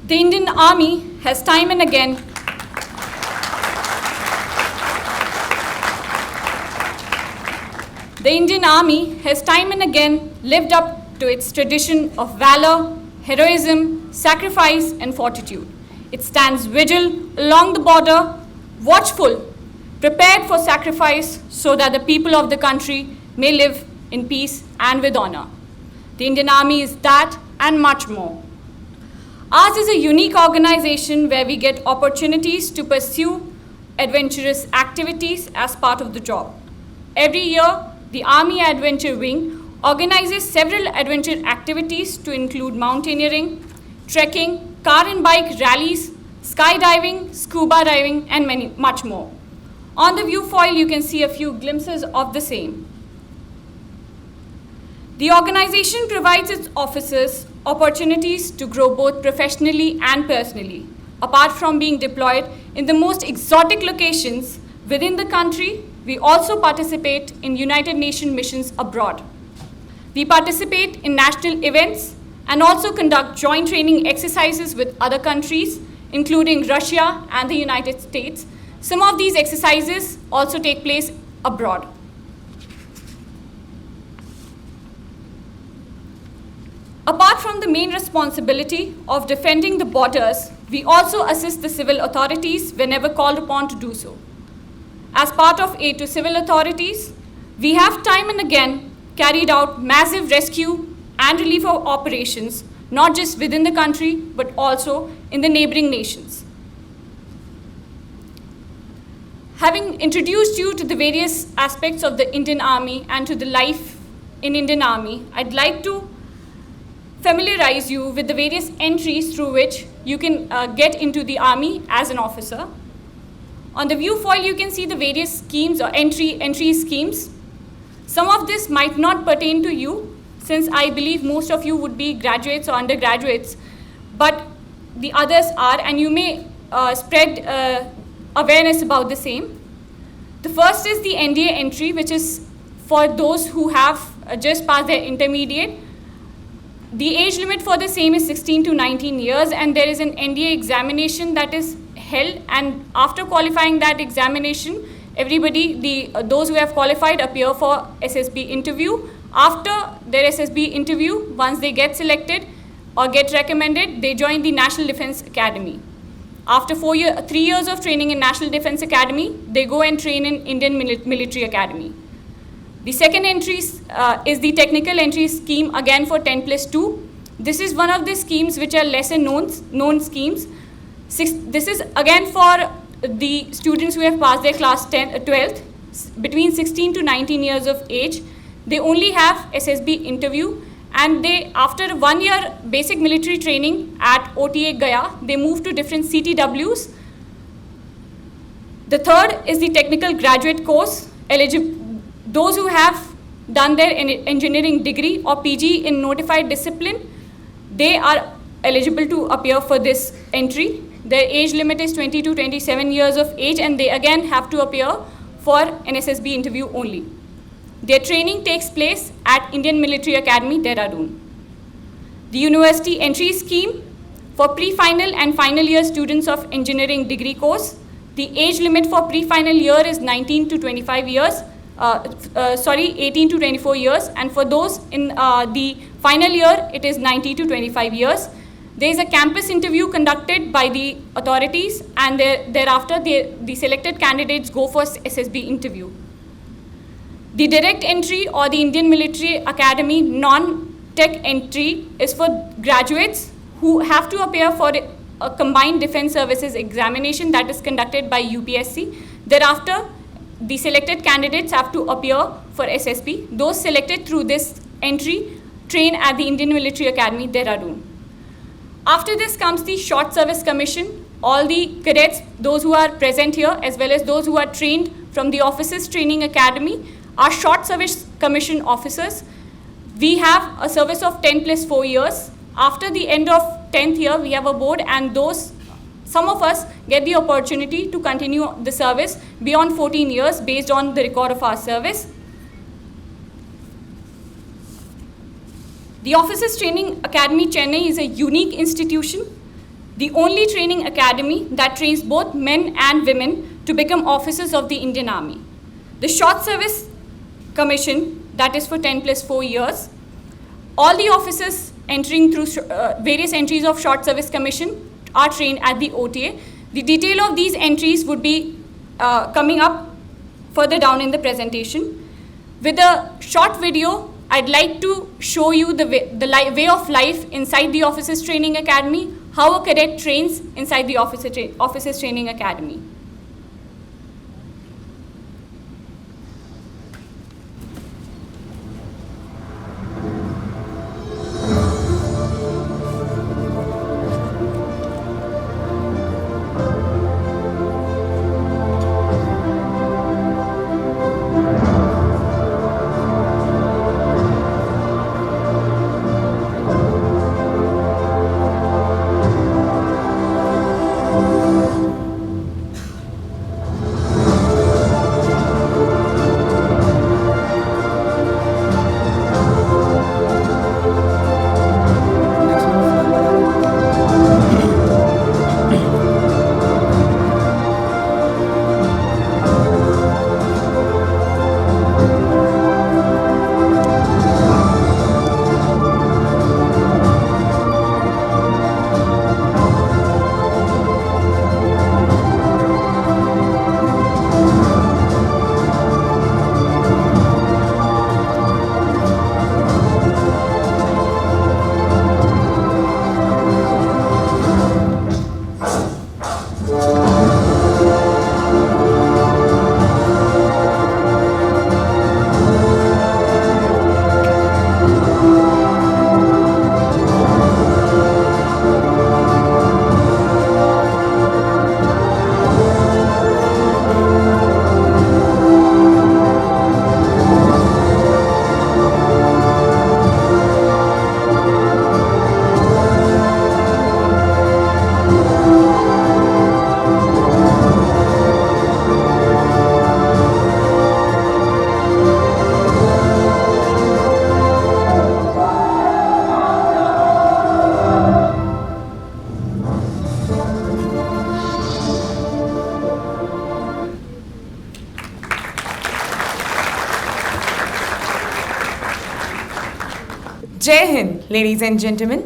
The Indian Army has time and again lived up to its tradition of valor, heroism, sacrifice, and fortitude. It stands vigil along the border, watchful, prepared for sacrifice so that the people of the country may live in peace and with honor. The Indian Army is that and much more. Ours is a unique organization where we get opportunities to pursue adventurous activities as part of the job. Every year, the Army Adventure Wing organizes several adventure activities to include mountaineering, trekking, car and bike rallies, skydiving, scuba diving, and much more. On the viewfoil, you can see a few glimpses of the same. The organization provides its officers opportunities to grow both professionally and personally. Apart from being deployed in the most exotic locations within the country, we also participate in United Nations missions abroad. We participate in national events and also conduct joint training exercises with other countries, including Russia and the United States. Some of these exercises also take place abroad. Apart from the main responsibility of defending the borders, we also assist the civil authorities whenever called upon to do so. As part of aid to civil authorities, we have time and again carried out massive rescue and relief operations, not just within the country, but also in the neighboring nations. Having introduced you to the various aspects of the Indian Army and to the life in Indian Army, I'd like to familiarize you with the various entries through which you can get into the Army as an officer. On the viewfoil, you can see the various schemes or entry schemes. Some of this might not pertain to you, since I believe most of you would be graduates or undergraduates, but the others are, and you may spread awareness about the same. The first is the NDA entry, which is for those who have just passed their intermediate. The age limit for the same is 16 to 19 years, and there is an NDA examination that is held, and after qualifying that examination, everybody, those who have qualified appear for SSB interview. After their SSB interview, once they get selected or get recommended, they join the National Defense Academy. After 3 years of training in National Defense Academy, they go and train in Indian Military Academy. The second entry is the technical entry scheme, again for 10+2. This is one of the schemes which are lesser known schemes. This is again for the students who have passed their class 12th. between 16 to 19 years of age, they only have SSB interview, and they, after 1 year basic military training at OTA Gaya, they move to different CTWs. The third is the technical graduate course. Those who have done their engineering degree or PG in notified discipline, they are eligible to appear for this entry. Their age limit is 20 to 27 years of age, and they again have to appear for an SSB interview only. Their training takes place at Indian Military Academy, Dehradun. The university entry scheme for pre-final and final year students of engineering degree course, the age limit for pre-final year is 19 to 25 years, 18 to 24 years, and for those in the final year, it is 90 to 25 years. There is a campus interview conducted by the authorities, and thereafter the selected candidates go for SSB interview. The direct entry or the Indian Military Academy non-tech entry is for graduates who have to appear for a combined defense services examination that is conducted by UPSC. Thereafter, the selected candidates have to appear for SSB. Those selected through this entry train at the Indian Military Academy, Dehradun. After this comes the Short Service Commission. All the cadets, those who are present here, as well as those who are trained from the Officers Training Academy, are Short Service Commission officers. We have a service of 10 plus 4 years. After the end of 10th year, we have a board, and some of us get the opportunity to continue the service beyond 14 years based on the record of our service. The Officers Training Academy, Chennai is a unique institution, the only training academy that trains both men and women to become officers of the Indian Army. The Short Service Commission, that is for 10 plus 4 years, all the officers entering through various entries of Short Service Commission are trained at the OTA. The detail of these entries would be coming up further down in the presentation. With a short video, I'd like to show you the way of life inside the Officers Training Academy, how a cadet trains inside the Officers Training Academy. Jai Hind, ladies and gentlemen.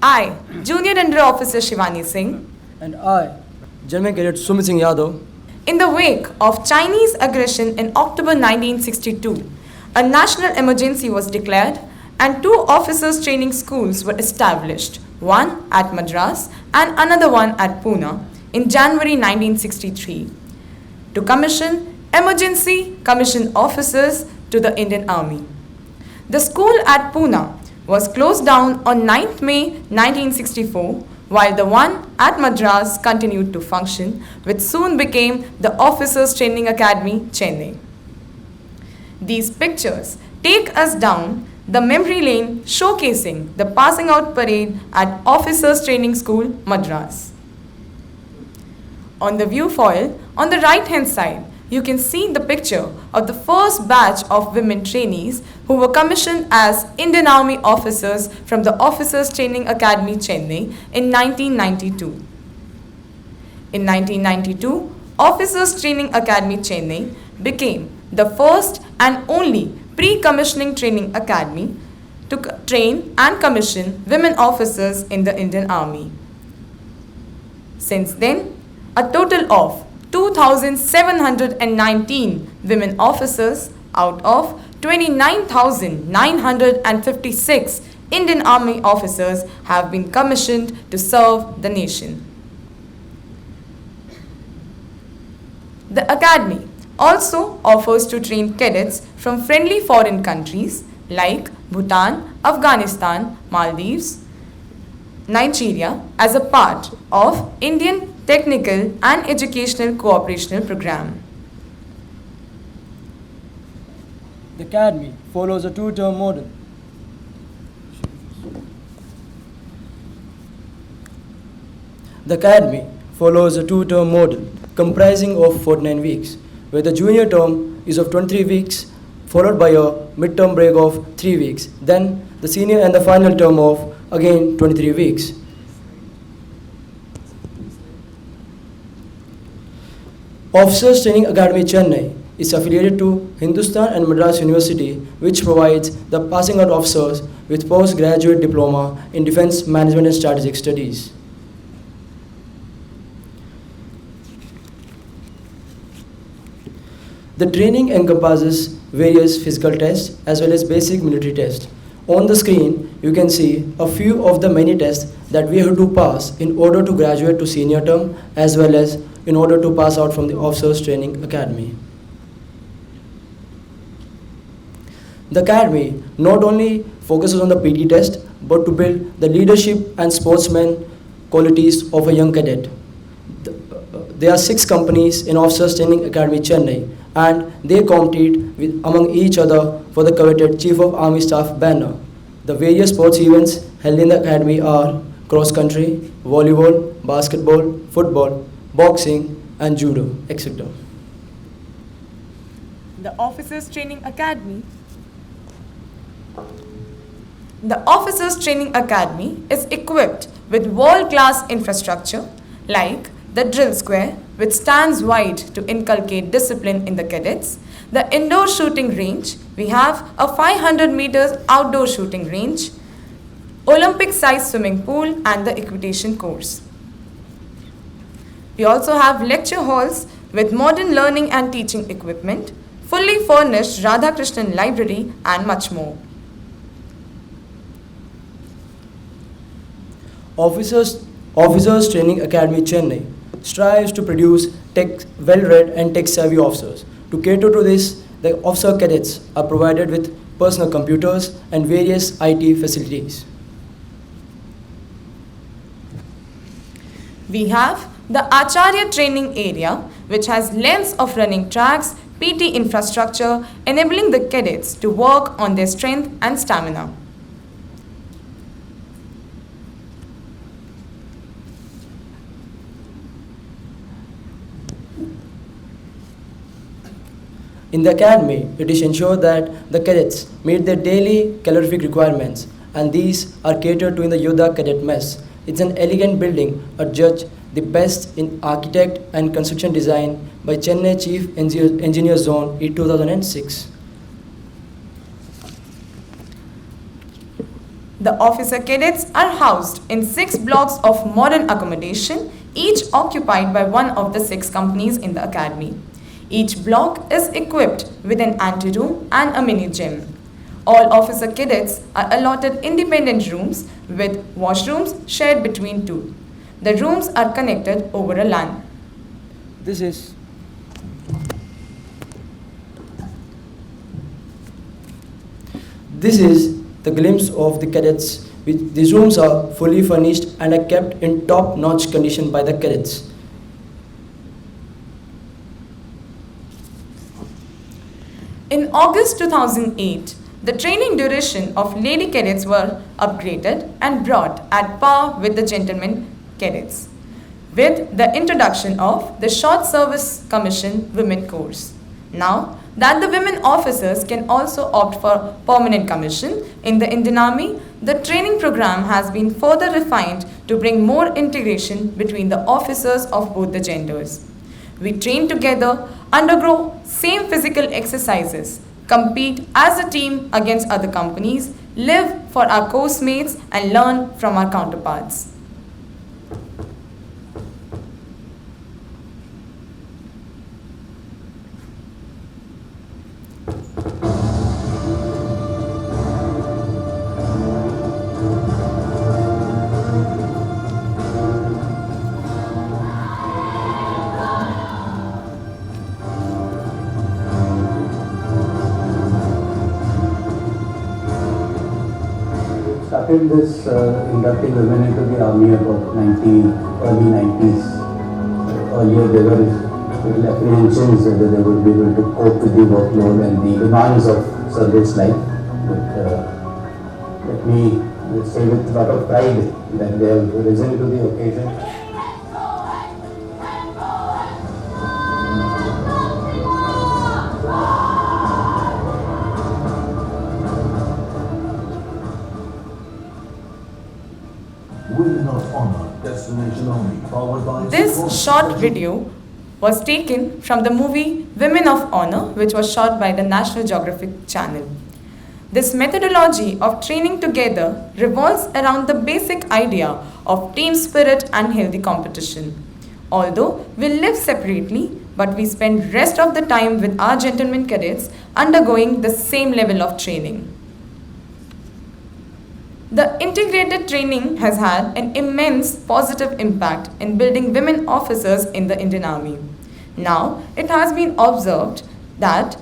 I, Junior Under Officer Shivani Singh. And I, General Cadet Sumit Singh Yadav. In the wake of Chinese aggression in October 1962, a national emergency was declared and 2 officers' training schools were established, one at Madras and another one at Pune in January 1963, to commission emergency commissioned officers to the Indian Army. The school at Pune was closed down on 9th May 1964, while the one at Madras continued to function, which soon became the Officers Training Academy, Chennai. These pictures take us down the memory lane showcasing the passing out parade at Officers Training School, Madras. On the view foil, on the right hand side, you can see the picture of the first batch of women trainees who were commissioned as Indian Army officers from the Officers Training Academy, Chennai in 1992. In 1992, Officers Training Academy, Chennai became the first and only pre-commissioning training academy to train and commission women officers in the Indian Army. Since then, a total of 2,719 women officers out of 29,956 Indian Army officers have been commissioned to serve the nation. The Academy also offers to train cadets from friendly foreign countries like Bhutan, Afghanistan, Maldives, Nigeria as a part of Indian Technical and Educational Cooperational Program. The Academy follows a two-term model. The Academy follows a two-term model comprising of 49 weeks, where the junior term is of 23 weeks, followed by a mid-term break of 3 weeks, then the senior and the final term of again 23 weeks. Officers Training Academy Chennai is affiliated to Hindustan and Madras University, which provides the passing out officers with postgraduate diploma in defense management and strategic studies. The training encompasses various physical tests as well as basic military tests. On the screen, you can see a few of the many tests that we have to pass in order to graduate to senior term as well as in order to pass out from the Officers Training Academy. The Academy not only focuses on the PT test but to build the leadership and sportsman qualities of a young cadet. There are 6 companies in Officers Training Academy Chennai, and they compete among each other for the coveted Chief of Army Staff banner. The various sports events held in the academy are cross country, volleyball, basketball, football, boxing, and judo, etc. The Officers Training Academy is equipped with world-class infrastructure like the drill square, which stands wide to inculcate discipline in the cadets, the indoor shooting range, we have a 500 meters outdoor shooting range, Olympic-sized swimming pool, and the equitation course. We also have lecture halls with modern learning and teaching equipment, fully furnished Radhakrishnan library, and much more. Officers Training Academy Chennai strives to produce well-read and tech-savvy officers. To cater to this, the officer cadets are provided with personal computers and various IT facilities. We have the Acharya Training Area, which has lanes of running tracks, PT infrastructure, enabling the cadets to work on their strength and stamina. In the academy, it is ensured that the cadets meet their daily calorific requirements, and these are catered to in the Yoda Cadet Mess. It's an elegant building adjudged the best in architect and construction design by Chennai Chief Engineer Zone in 2006. The officer cadets are housed in 6 blocks of modern accommodation, each occupied by one of the 6 companies in the academy. Each block is equipped with an anteroom and a mini gym. All officer cadets are allotted independent rooms with washrooms shared between 2. The rooms are connected over a LAN. This is This is the glimpse of the cadets. These rooms are fully furnished and are kept in top-notch condition by the cadets. In August 2008, the training duration of lady cadets were upgraded and brought at par with the gentlemen cadets, with the introduction of the Short Service Commission Women course. Now that the women officers can also opt for permanent commission in the Indian Army, the training program has been further refined to bring more integration between the officers of both the genders. We train together, undergo same physical exercises, compete as a team against other companies, live for our course mates and learn from our counterparts. Started this inducting women into the army about early 90s. Earlier there were little apprehensions whether they would be able to cope with the workload and the demands of service life. But let me say with a lot of pride that they have risen to the occasion. This short video was taken from the movie Women of Honor, which was shot by the National Geographic Channel. This methodology of training together revolves around the basic idea of team spirit and healthy competition. Although we live separately, but we spend rest of the time with our gentlemen cadets undergoing the same level of training. The integrated training has had an immense positive impact in building women officers in the Indian Army. Now, it has been observed that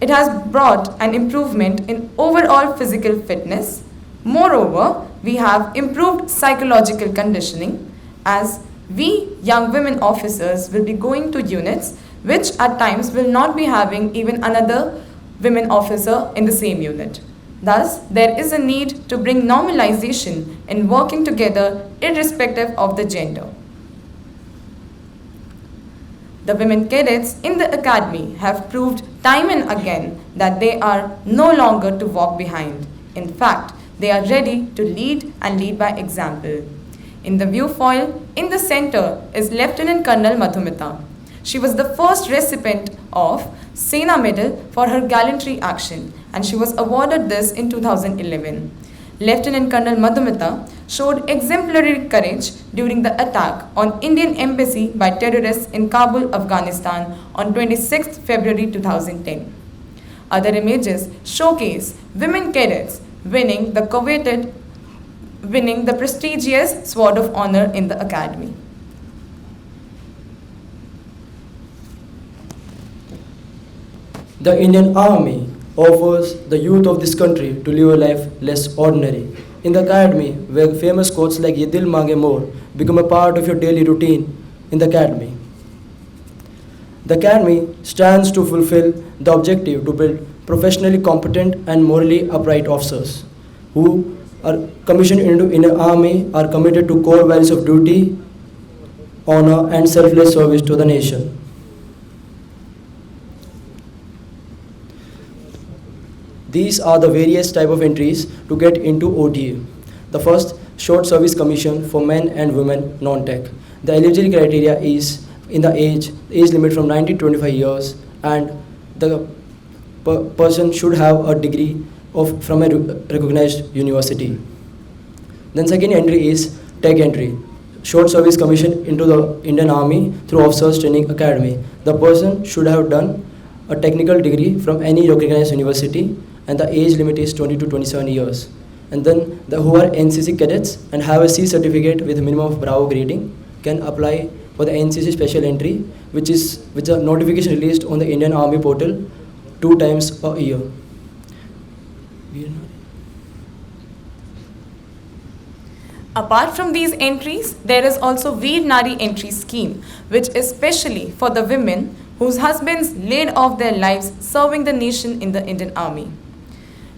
it has brought an improvement in overall physical fitness. Moreover, we have improved psychological conditioning as we young women officers will be going to units which at times will not be having even another women officer in the same unit. Thus, there is a need to bring normalization in working together irrespective of the gender. The women cadets in the academy have proved time and again that they are no longer to walk behind. In fact, they are ready to lead and lead by example. In the viewfoil, in the center is Lieutenant Colonel Madhumita. She was the first recipient of Sena Medal for her gallantry action, and she was awarded this in 2011. Lieutenant Colonel Madhumita showed exemplary courage during the attack on Indian embassy by terrorists in Kabul, Afghanistan on 26 February 2010. Other images showcase women cadets winning the prestigious Sword of Honor in the academy. The Indian Army offers the youth of this country to live a life less ordinary. In the academy, where famous quotes like "Ye dil mange more" become a part of your daily routine in the academy. The academy stands to fulfill the objective to build professionally competent and morally upright officers who are commissioned into Indian Army are committed to core values of duty, honor, and selfless service to the nation. These are the various type of entries to get into OTA. The first, Short Service Commission for men and women non-tech. The eligibility criteria is in the age limit from 19 to 25 years, and the person should have a degree from a recognized university. Then second entry is tech entry. Short Service Commission into the Indian Army through Officers Training Academy. The person should have done a technical degree from any recognized university, and the age limit is 20 to 27 years. And then who are NCC cadets and have a C certificate with a minimum of Bravo grading can apply for the NCC special entry, which is a notification released on the Indian Army portal 2 times a year. Apart from these entries, there is also Veer Nari entry scheme, which is specially for the women whose husbands laid off their lives serving the nation in the Indian Army.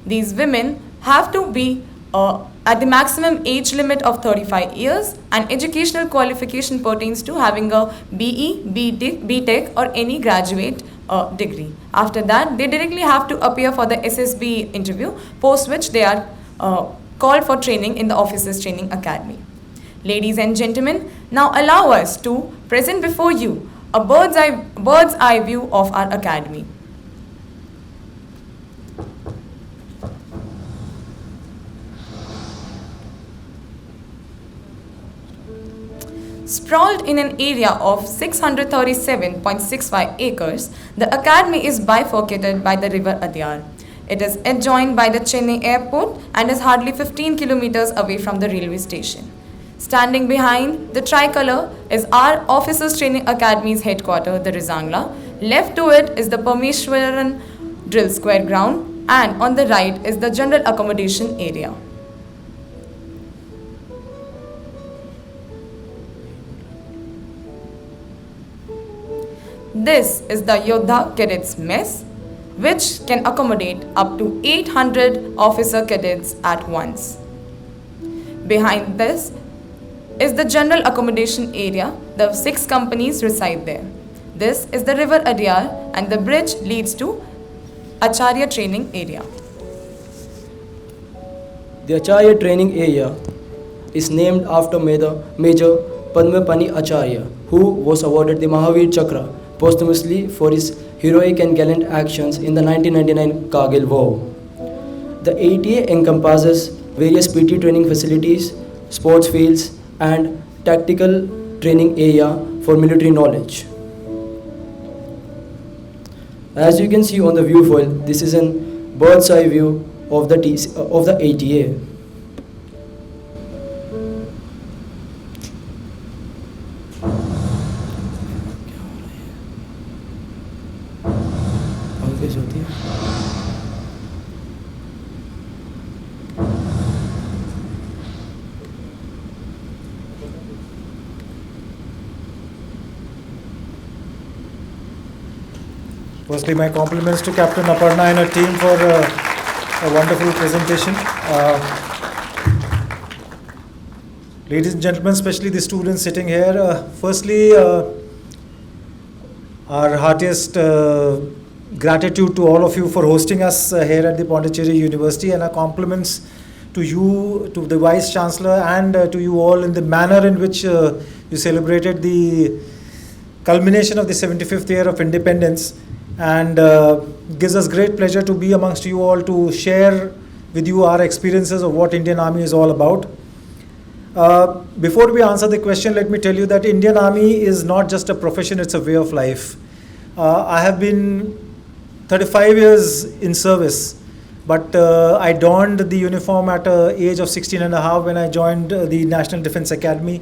These women have to be at the maximum age limit of 35 years, and educational qualification pertains to having a BE, BTech or any graduate degree. After that, they directly have to appear for the SSB interview, post which they are called for training in the Officers Training Academy. Ladies and gentlemen, now allow us to present before you a bird's eye view of our academy. Sprawled in an area of 637.65 acres, the academy is bifurcated by the river Adyar. It is adjoined by the Chennai airport and is hardly 15 kilometers away from the railway station. Standing behind the tricolor is our Officers Training Academy's headquarters, the Rizangla. Left to it is the Parmeshwaran Drill Square ground, and on the right is the general accommodation area. This is the Yodha Cadets Mess, which can accommodate up to 800 officer cadets at once. Behind this is the general accommodation area. The 6 companies reside there. This is the river Adyar, and the bridge leads to Acharya training area. The Acharya training area is named after Major Padmapani Acharya, who was awarded the Mahavir Chakra posthumously for his heroic and gallant actions in the 1999 Kargil War. The ATA encompasses various PT training facilities, sports fields, and tactical training area for military knowledge. As you can see on the view foil, this is a bird's eye view of the ATA. Firstly, my compliments to Captain Aparna and her team for a wonderful presentation. Ladies and gentlemen, especially the students sitting here, firstly, our heartiest gratitude to all of you for hosting us here at the Pondicherry University, and our compliments to you, to the Vice-Chancellor, and to you all in the manner in which you celebrated the culmination of the 75th year of independence. And gives us great pleasure to be amongst you all to share with you our experiences of what Indian Army is all about. Before we answer the question, let me tell you that Indian Army is not just a profession, it's a way of life. I have been 35 years in service, but I donned the uniform at the age of 16 and a half when I joined the National Defence Academy.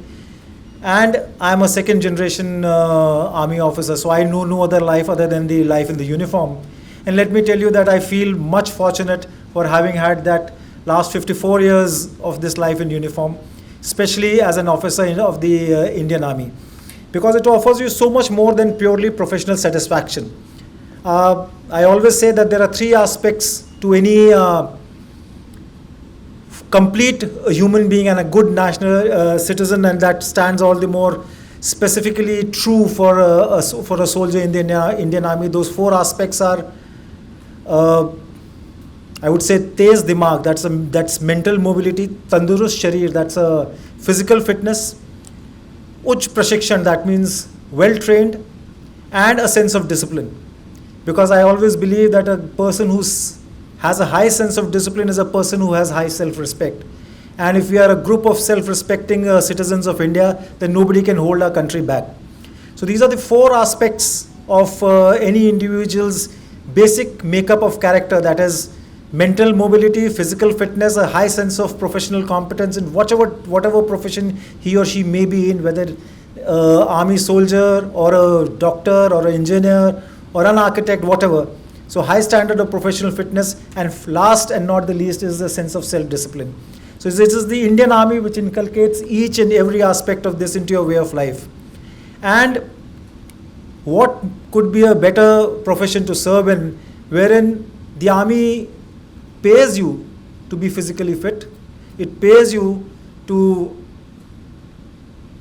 And I'm a second generation army officer, so I know no other life other than the life in the uniform. And let me tell you that I feel much fortunate for having had that last 54 years of this life in uniform, especially as an officer of the Indian Army, because it offers you so much more than purely professional satisfaction. I always say that there are 3 aspects to any complete human being and a good national citizen, and that stands all the more specifically true for a soldier in the Indian Army. Those 4 aspects are, I would say, tez dimag, that's mental mobility; tandurust sharir, that's a physical fitness; uch prashikshan, that means well trained, and a sense of discipline. Because I always believe that a person who has a high sense of discipline is a person who has high self-respect. And if we are a group of self-respecting citizens of India, then nobody can hold our country back. So these are the 4 aspects of any individual's basic makeup of character, that is mental mobility, physical fitness, a high sense of professional competence in whatever profession he or she may be in, whether army soldier or a doctor or an engineer or an architect, whatever. So high standard of professional fitness, and last and not the least is the sense of self-discipline. So this is the Indian Army which inculcates each and every aspect of this into your way of life. And what could be a better profession to serve in, wherein the army pays you to be physically fit, it pays you to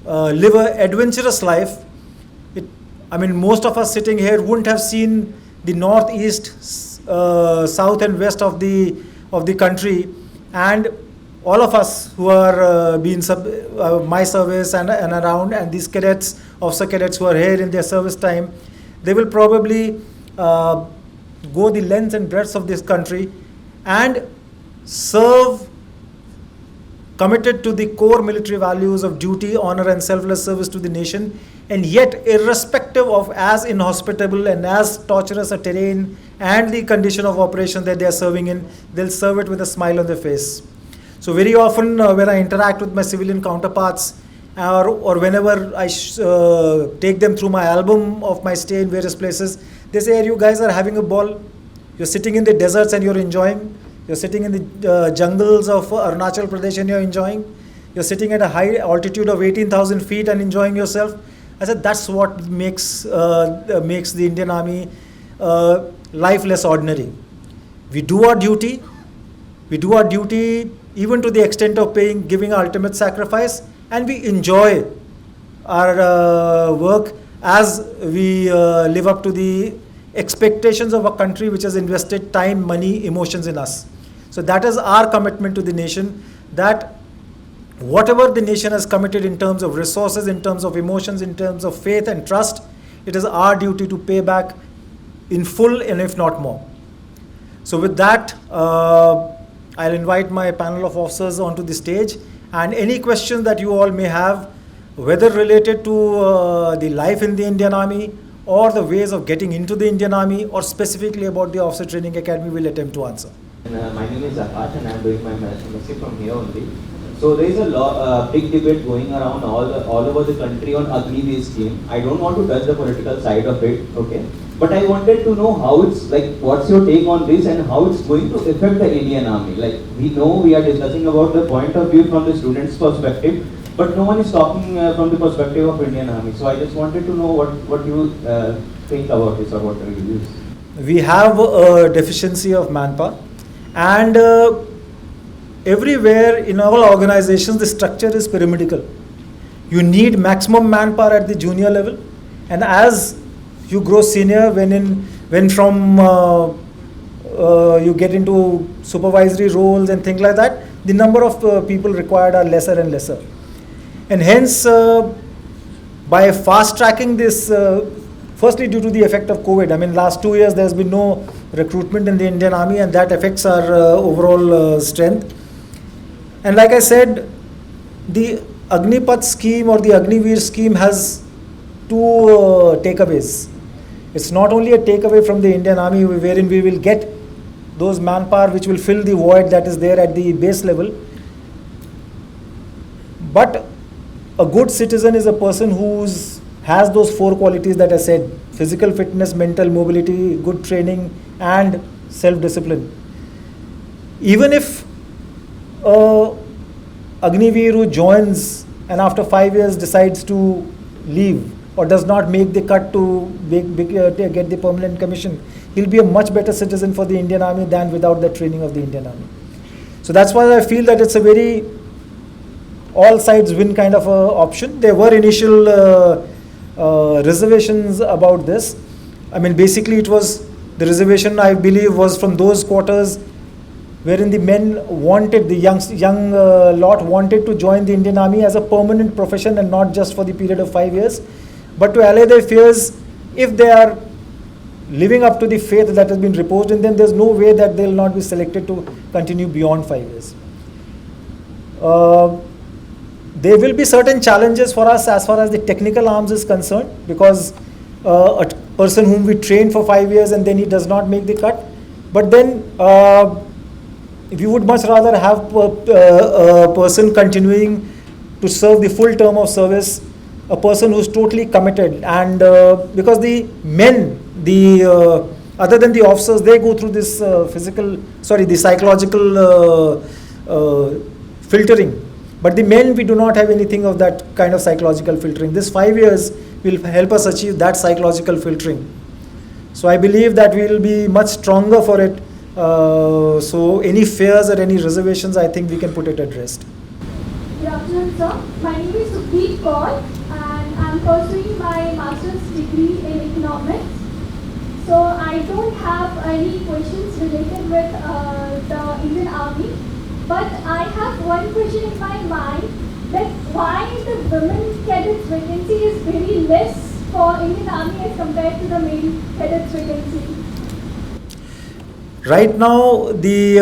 live an adventurous life. Most of us sitting here wouldn't have seen the northeast, south and west of the country, and all of us who are being my service and around, and these cadets, officer cadets who are here in their service time, they will probably go the length and breadth of this country and serve committed to the core military values of duty, honor and selfless service to the nation, and yet irrespective of as inhospitable and as torturous a terrain and the condition of operation that they are serving in, they'll serve it with a smile on their face. So very often when I interact with my civilian counterparts, or whenever I take them through my album of my stay in various places, they say, you guys are having a ball, you're sitting in the deserts and you're enjoying, you're sitting in the jungles of Arunachal Pradesh and you're enjoying, you're sitting at a high altitude of 18,000 feet and enjoying yourself. I said, that's what makes the Indian Army life less ordinary. We do our duty even to the extent of giving our ultimate sacrifice, and we enjoy our work as we live up to the expectations of a country which has invested time, money, emotions in us. So that is our commitment to the nation, that whatever the nation has committed in terms of resources, in terms of emotions, in terms of faith and trust, it is our duty to pay back in full and if not more. So with that, I'll invite my panel of officers onto the stage, and any questions that you all may have, whether related to the life in the Indian Army or the ways of getting into the Indian Army, or specifically about the Officer Training Academy, we'll attempt to answer. My name is Akash and I'm doing my semester from here only. So there is a big debate going around all over the country on Agniveer scheme. I don't want to touch the political side of it, okay? But I wanted to know how it's like, what's your take on this and how it's going to affect the Indian Army? Like, we know we are discussing about the point of view from the student's perspective, but no one is talking from the perspective of Indian Army. So I just wanted to know what you think about this, or what are your views? We have a deficiency of manpower, and everywhere in all organizations the structure is pyramidal. You need maximum manpower at the junior level, and as you grow senior, when from you get into supervisory roles and things like that, the number of people required are lesser and lesser. And hence, by fast tracking this, firstly due to the effect of COVID, last 2 years there's been no recruitment in the Indian Army, and that affects our overall strength. And like I said, the Agnipath scheme or the Agniveer scheme has two takeaways. It's not only a takeaway from the Indian Army wherein we will get those manpower which will fill the void that is there at the base level, but a good citizen is a person who has those four qualities that I said: physical fitness, mental mobility, good training, and self-discipline. Even if Agniveer who joins and after 5 years decides to leave or does not make the cut to get the permanent commission, he'll be a much better citizen for the Indian Army than without the training of the Indian Army. So that's why I feel that it's a very all sides win kind of a option. There were initial reservations about this. Basically it was, the reservation I believe was from those quarters wherein the men wanted, the young lot wanted to join the Indian Army as a permanent profession and not just for the period of 5 years, but to allay their fears. If they are living up to the faith that has been reposed in them, there's no way that they'll not be selected to continue beyond 5 years. There will be certain challenges for us as far as the technical arms is concerned, because a person whom we train for 5 years and then he does not make the cut, but then we would much rather have a person continuing to serve the full term of service, a person who's totally committed, and because the men, the other than the officers, they go through this the psychological filtering. But the men, we do not have anything of that kind of psychological filtering. This 5 years will help us achieve that psychological filtering. So I believe that we will be much stronger for it. So any fears or any reservations, I think we can put it at rest. Good afternoon, sir. My name is Sukhdeep Kaur and I'm pursuing my master's degree in economics. So I don't have any questions related with the Indian Army, but I have one question in my mind, that why the women cadets vacancy is very less for Indian Army as compared to the male cadets vacancy. Right now, we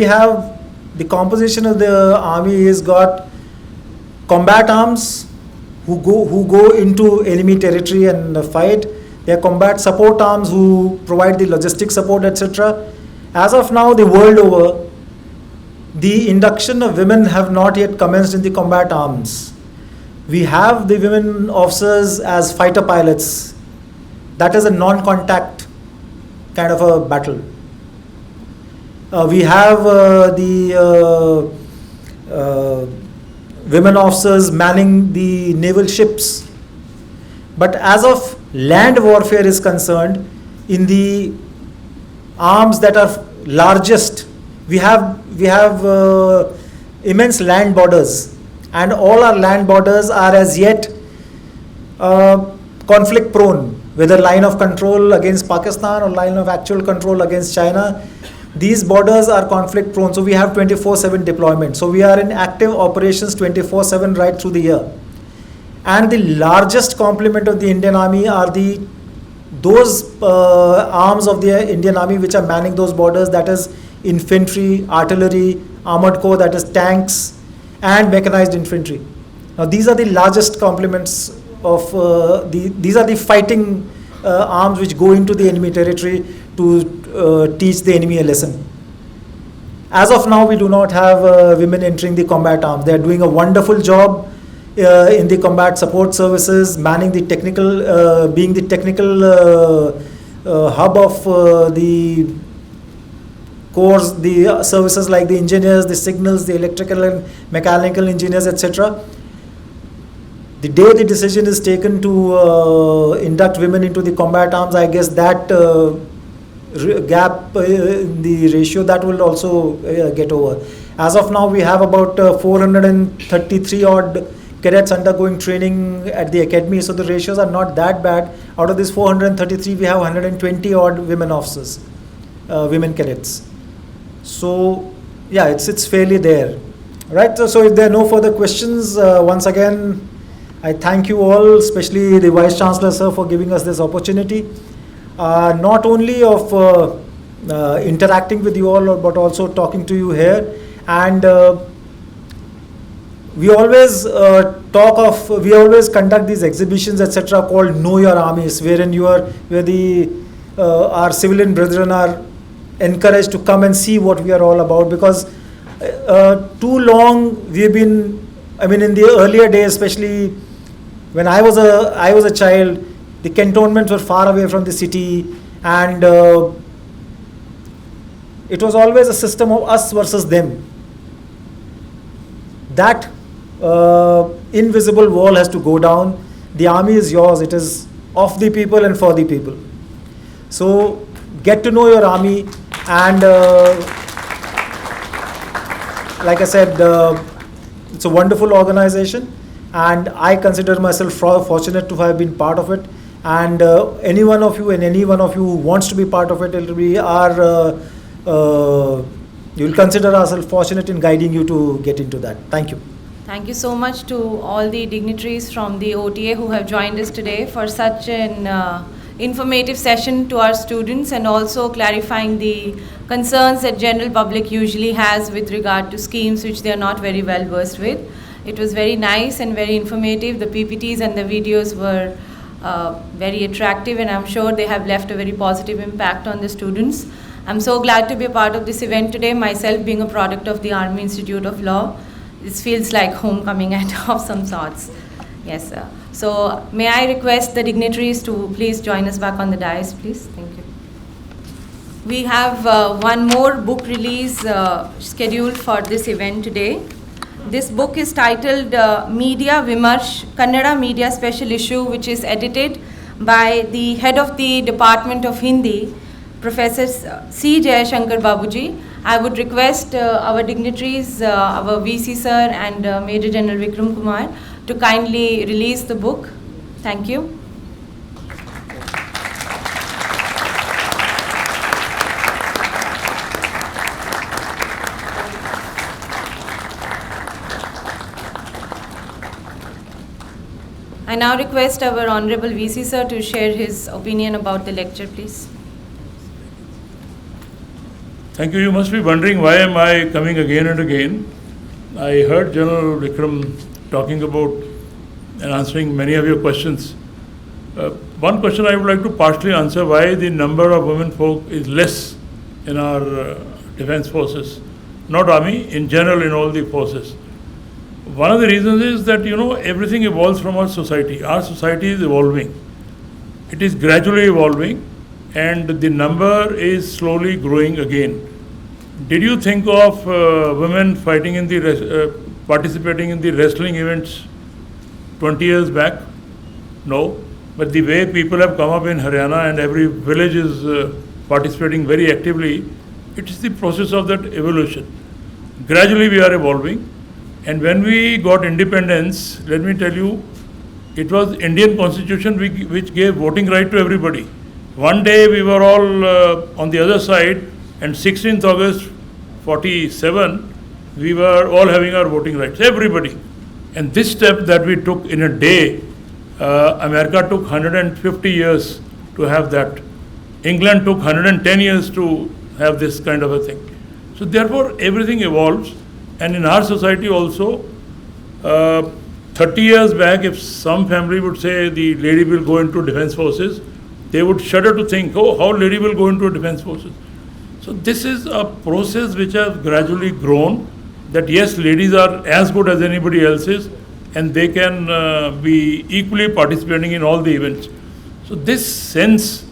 have the composition of the army is got combat arms who go into enemy territory and fight. There are combat support arms who provide the logistic support, etc. As of now, the world over, the induction of women have not yet commenced in the combat arms. We have the women officers as fighter pilots. That is a non-contact kind of a battle. We have the women officers manning the naval ships. But as of land warfare is concerned, in the arms that are largest, we have immense land borders, and all our land borders are as yet conflict prone, whether line of control against Pakistan or line of actual control against China. These borders are conflict prone, so we have 24/7 deployment. So we are in active operations 24/7 right through the year. And the largest complement of the Indian Army are those arms of the Indian Army which are manning those borders, that is infantry, artillery, armored corps, that is tanks, and mechanized infantry. Now these are the largest complements of these are the fighting arms which go into the enemy territory to teach the enemy a lesson. As of now, we do not have women entering the combat arms. They are doing a wonderful job in the combat support services, manning the technical, being the technical hub of the corps, the services like the engineers, the signals, the electrical and mechanical engineers, etc. The day the decision is taken to induct women into the combat arms, I guess that gap in the ratio, that will also get over. As of now, we have about 433 odd cadets undergoing training at the academy, so the ratios are not that bad. Out of this 433, we have 120 odd women officers, women cadets. So yeah, it's fairly there, right? So if there are no further questions, once again, I thank you all, especially the Vice-Chancellor, sir, for giving us this opportunity, not only of interacting with you all, but also talking to you here. And we always we always conduct these exhibitions, etc., called Know Your Armies, wherein our civilian brethren are encouraged to come and see what we are all about, because too long we've been, in the earlier days, especially when I was a child, the cantonments were far away from the city, and it was always a system of us versus them. That invisible wall has to go down. The army is yours. It is of the people and for the people. So get to know your army, and like I said, it's a wonderful organization, and I consider myself fortunate to have been part of it. And any one of you who wants to be part of it, it will be our you will consider ourselves fortunate in guiding you to get into that. Thank you. Thank you so much to all the dignitaries from the OTA who have joined us today for such an informative session to our students, and also clarifying the concerns that general public usually has with regard to schemes which they are not very well versed with. It was very nice and very informative. The PPTs and the videos were very attractive, and I'm sure they have left a very positive impact on the students. I'm so glad to be a part of this event today, myself being a product of the Army Institute of Law. This feels like homecoming of some sorts. Yes, sir. So may I request the dignitaries to please join us back on the dais, please? Thank you. We have one more book release scheduled for this event today. This book is titled Media Vimarsh, Kannada Media Special Issue, which is edited by the head of the Department of Hindi, Professor C. Jayashankar Babuji. I would request our dignitaries, our VC sir and Major General Vikram Kumar to kindly release the book. Thank you. I now request our Honorable VC sir to share his opinion about the lecture, please. Thank you. You must be wondering why am I coming again and again. I heard General Vikram talking about and answering many of your questions. One question I would like to partially answer, why the number of women folk is less in our defense forces, not army, in general in all the forces. One of the reasons is that, everything evolves from our society. Our society is evolving. It is gradually evolving and the number is slowly growing again. Did you think of women fighting in the participating in the wrestling events 20 years back? No. But the way people have come up in Haryana and every village is participating very actively, it is the process of that evolution. Gradually we are evolving. And when we got independence, let me tell you, it was Indian Constitution which gave voting right to everybody. One day we were all on the other side, and 16th August 47, we were all having our voting rights, everybody. And this step that we took in a day, America took 150 years to have that. England took 110 years to have this kind of a thing. So therefore, everything evolves. And in our society also, 30 years back, if some family would say the lady will go into defense forces, they would shudder to think, oh, how lady will go into defense forces. So this is a process which has gradually grown, that yes, ladies are as good as anybody else is, and they can be equally participating in all the events. So this sense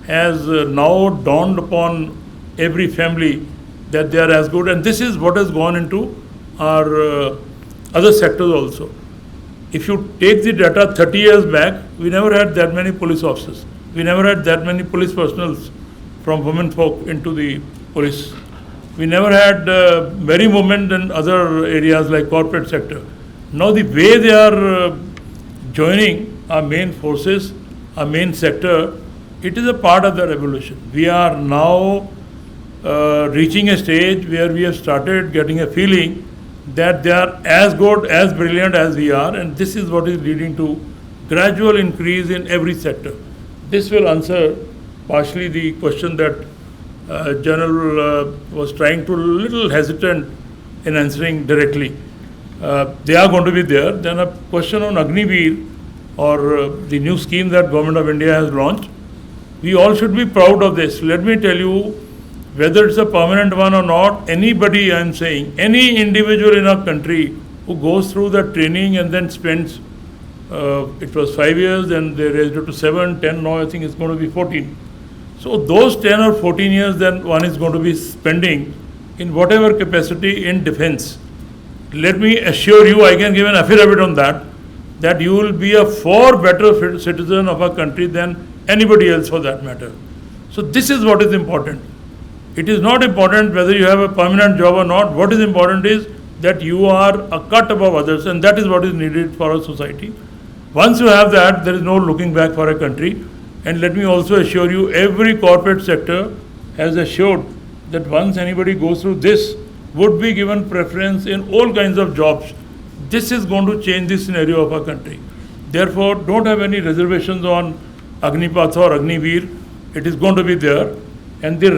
has now dawned upon every family that they are as good, and this is what has gone into our other sectors also. If you take the data 30 years back, we never had that many police officers. We never had that many police personnel from women folk into the police. We never had very movement in other areas like corporate sector. Now the way they are joining our main forces, our main sector, it is a part of the revolution. We are now reaching a stage where we have started getting a feeling that they are as good, as brilliant as we are, and this is what is leading to gradual increase in every sector. This will answer partially the question that General was trying to little hesitant in answering directly. They are going to be there. Then a question on Agniveer, or the new scheme that Government of India has launched. We all should be proud of this. Let me tell you, whether it's a permanent one or not, anybody, I am saying, any individual in our country who goes through the training and then spends, it was 5 years, then they raised it to 7, 10, now I think it's going to be 14. So those 10 or 14 years then one is going to be spending in whatever capacity in defense. Let me assure you, I can give an affidavit on that, that you will be a far better citizen of our country than anybody else for that matter. So this is what is important. It is not important whether you have a permanent job or not. What is important is that you are a cut above others, and that is what is needed for our society. Once you have that, there is no looking back for a country. And let me also assure you, every corporate sector has assured that once anybody goes through this, would be given preference in all kinds of jobs. This is going to change the scenario of our country. Therefore, don't have any reservations on Agnipath or Agniveer. It is going to be there. And the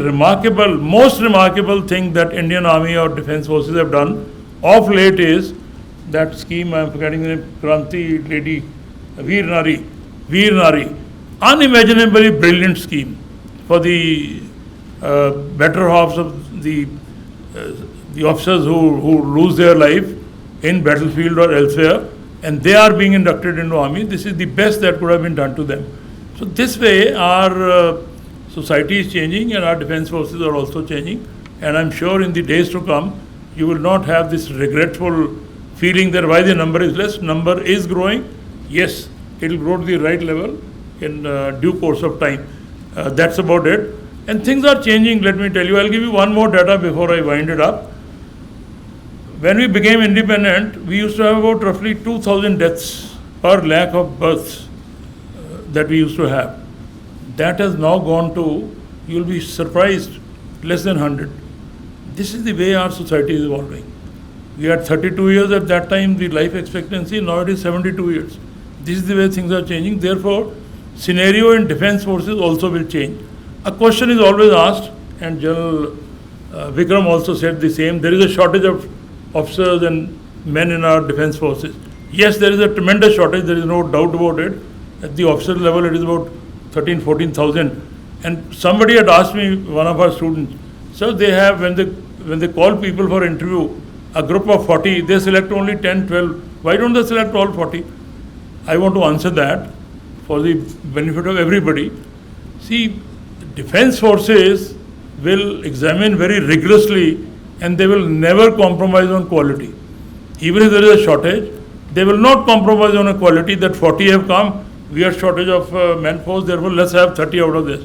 most remarkable thing that Indian Army or Defence Forces have done of late is that scheme, I am forgetting the name, Kranti lady, Veer Nari. Unimaginably brilliant scheme for the better halves of the officers who lose their life in battlefield or elsewhere, and they are being inducted into army. This is the best that could have been done to them. So this way our society is changing and our defense forces are also changing, and I'm sure in the days to come you will not have this regretful feeling that why the number is less. Number is growing. Yes, it will grow to the right level in due course of time. That's about it. And things are changing, let me tell you. I'll give you one more data before I wind it up. When we became independent, we used to have about roughly 2,000 deaths per lakh of births that we used to have. That has now gone to, you'll be surprised, less than 100. This is the way our society is evolving. We had 32 years at that time, the life expectancy, now it is 72 years. This is the way things are changing. Therefore, scenario in defense forces also will change. A question is always asked, and General Vikram also said the same. There is a shortage of officers and men in our defense forces. Yes, there is a tremendous shortage, there is no doubt about it. At the officer level, it is about 14,000. And somebody had asked me, one of our students, sir, they have, when they call people for interview, a group of 40, they select only 10, 12. Why don't they select all 40? I want to answer that for the benefit of everybody. See, defense forces will examine very rigorously and they will never compromise on quality. Even if there is a shortage, they will not compromise on a quality that 40 have come, we are shortage of manforce, therefore let's have 30 out of this.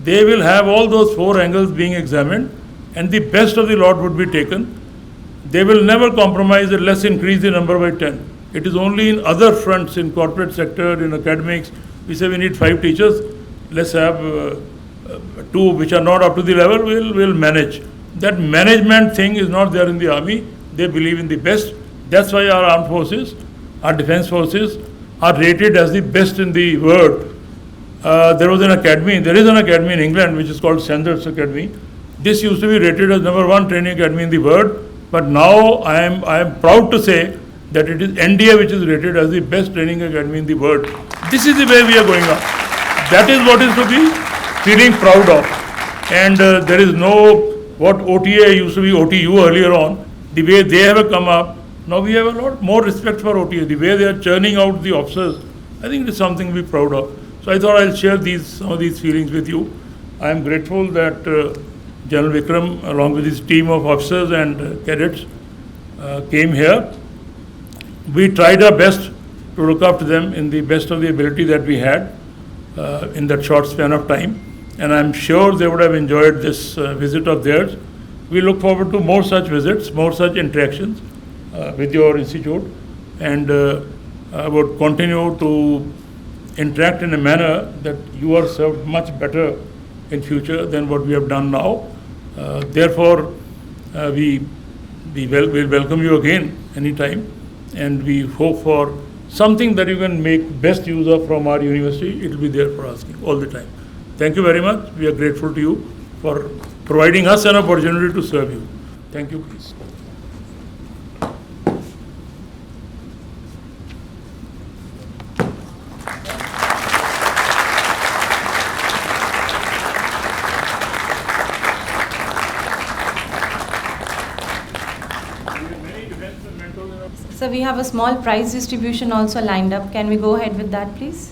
They will have all those 4 angles being examined and the best of the lot would be taken. They will never compromise and let's increase the number by 10. It is only in other fronts, in corporate sector, in academics, we say we need 5 teachers, let's have 2 which are not up to the level, we'll manage. That management thing is not there in the army. They believe in the best. That's why our armed forces, our defense forces are rated as the best in the world. There is an academy in England which is called Sandhurst Academy. This used to be rated as #1 training academy in the world, but now I am proud to say that it is NDA which is rated as the best training academy in the world. This is the way we are going up. That is what is to be feeling proud of. And there is no, what OTA used to be OTU earlier on, the way they have come up, now we have a lot more respect for OTA. The way they are churning out the officers, I think it is something to be proud of. So I thought I'll share some of these feelings with you. I am grateful that General Vikram, along with his team of officers and cadets, came here. We tried our best to look after them in the best of the ability that we had in that short span of time. And I'm sure they would have enjoyed this visit of theirs. We look forward to more such visits, more such interactions with your institute, and I would continue to interact in a manner that you are served much better in future than what we have done now. Therefore, we'll welcome you again anytime, and we hope for something that you can make best use of from our university. It will be there for asking all the time. Thank you very much. We are grateful to you for providing us an opportunity to serve you. Thank you, please. So we have a small prize distribution also lined up. Can we go ahead with that, please?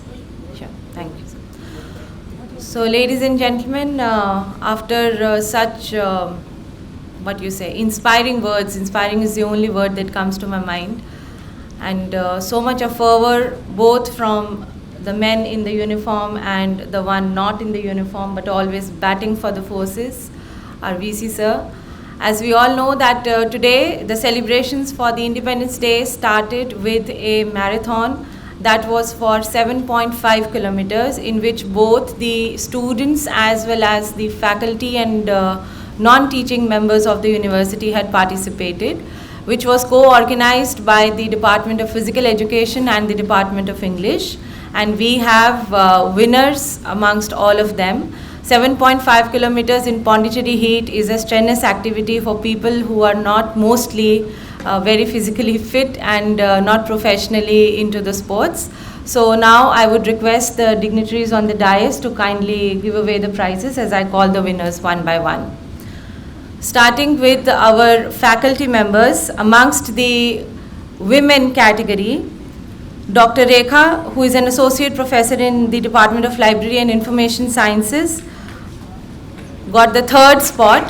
Sure. Thank you. So, ladies and gentlemen, after such, inspiring words, inspiring is the only word that comes to my mind, and so much of fervor, both from the men in the uniform and the one not in the uniform, but always batting for the forces, our VC sir. As we all know that today, the celebrations for the Independence Day started with a marathon that was for 7.5 kilometers, in which both the students as well as the faculty and non-teaching members of the university had participated, which was co-organized by the Department of Physical Education and the Department of English. And we have winners amongst all of them. 7.5 kilometers in Pondicherry heat is a strenuous activity for people who are not mostly very physically fit and not professionally into the sports. So now I would request the dignitaries on the dais to kindly give away the prizes as I call the winners one by one. Starting with our faculty members, amongst the women category, Dr. Rekha, who is an associate professor in the Department of Library and Information Sciences, got the 3rd spot.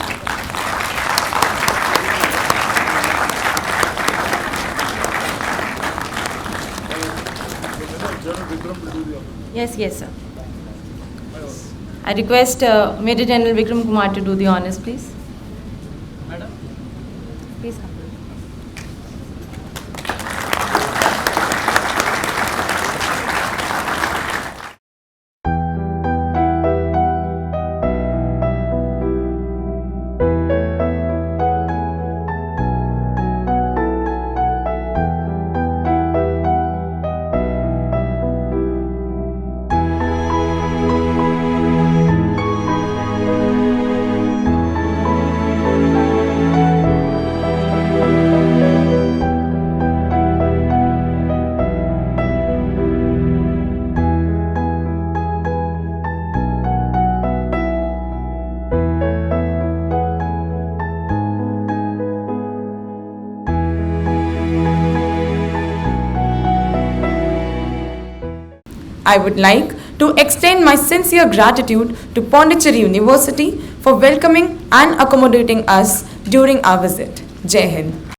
Yes, sir. I request Major General Vikram Kumar to do the honors, please. Madam. Please come. I would like to extend my sincere gratitude to Pondicherry University for welcoming and accommodating us during our visit. Jai Hind.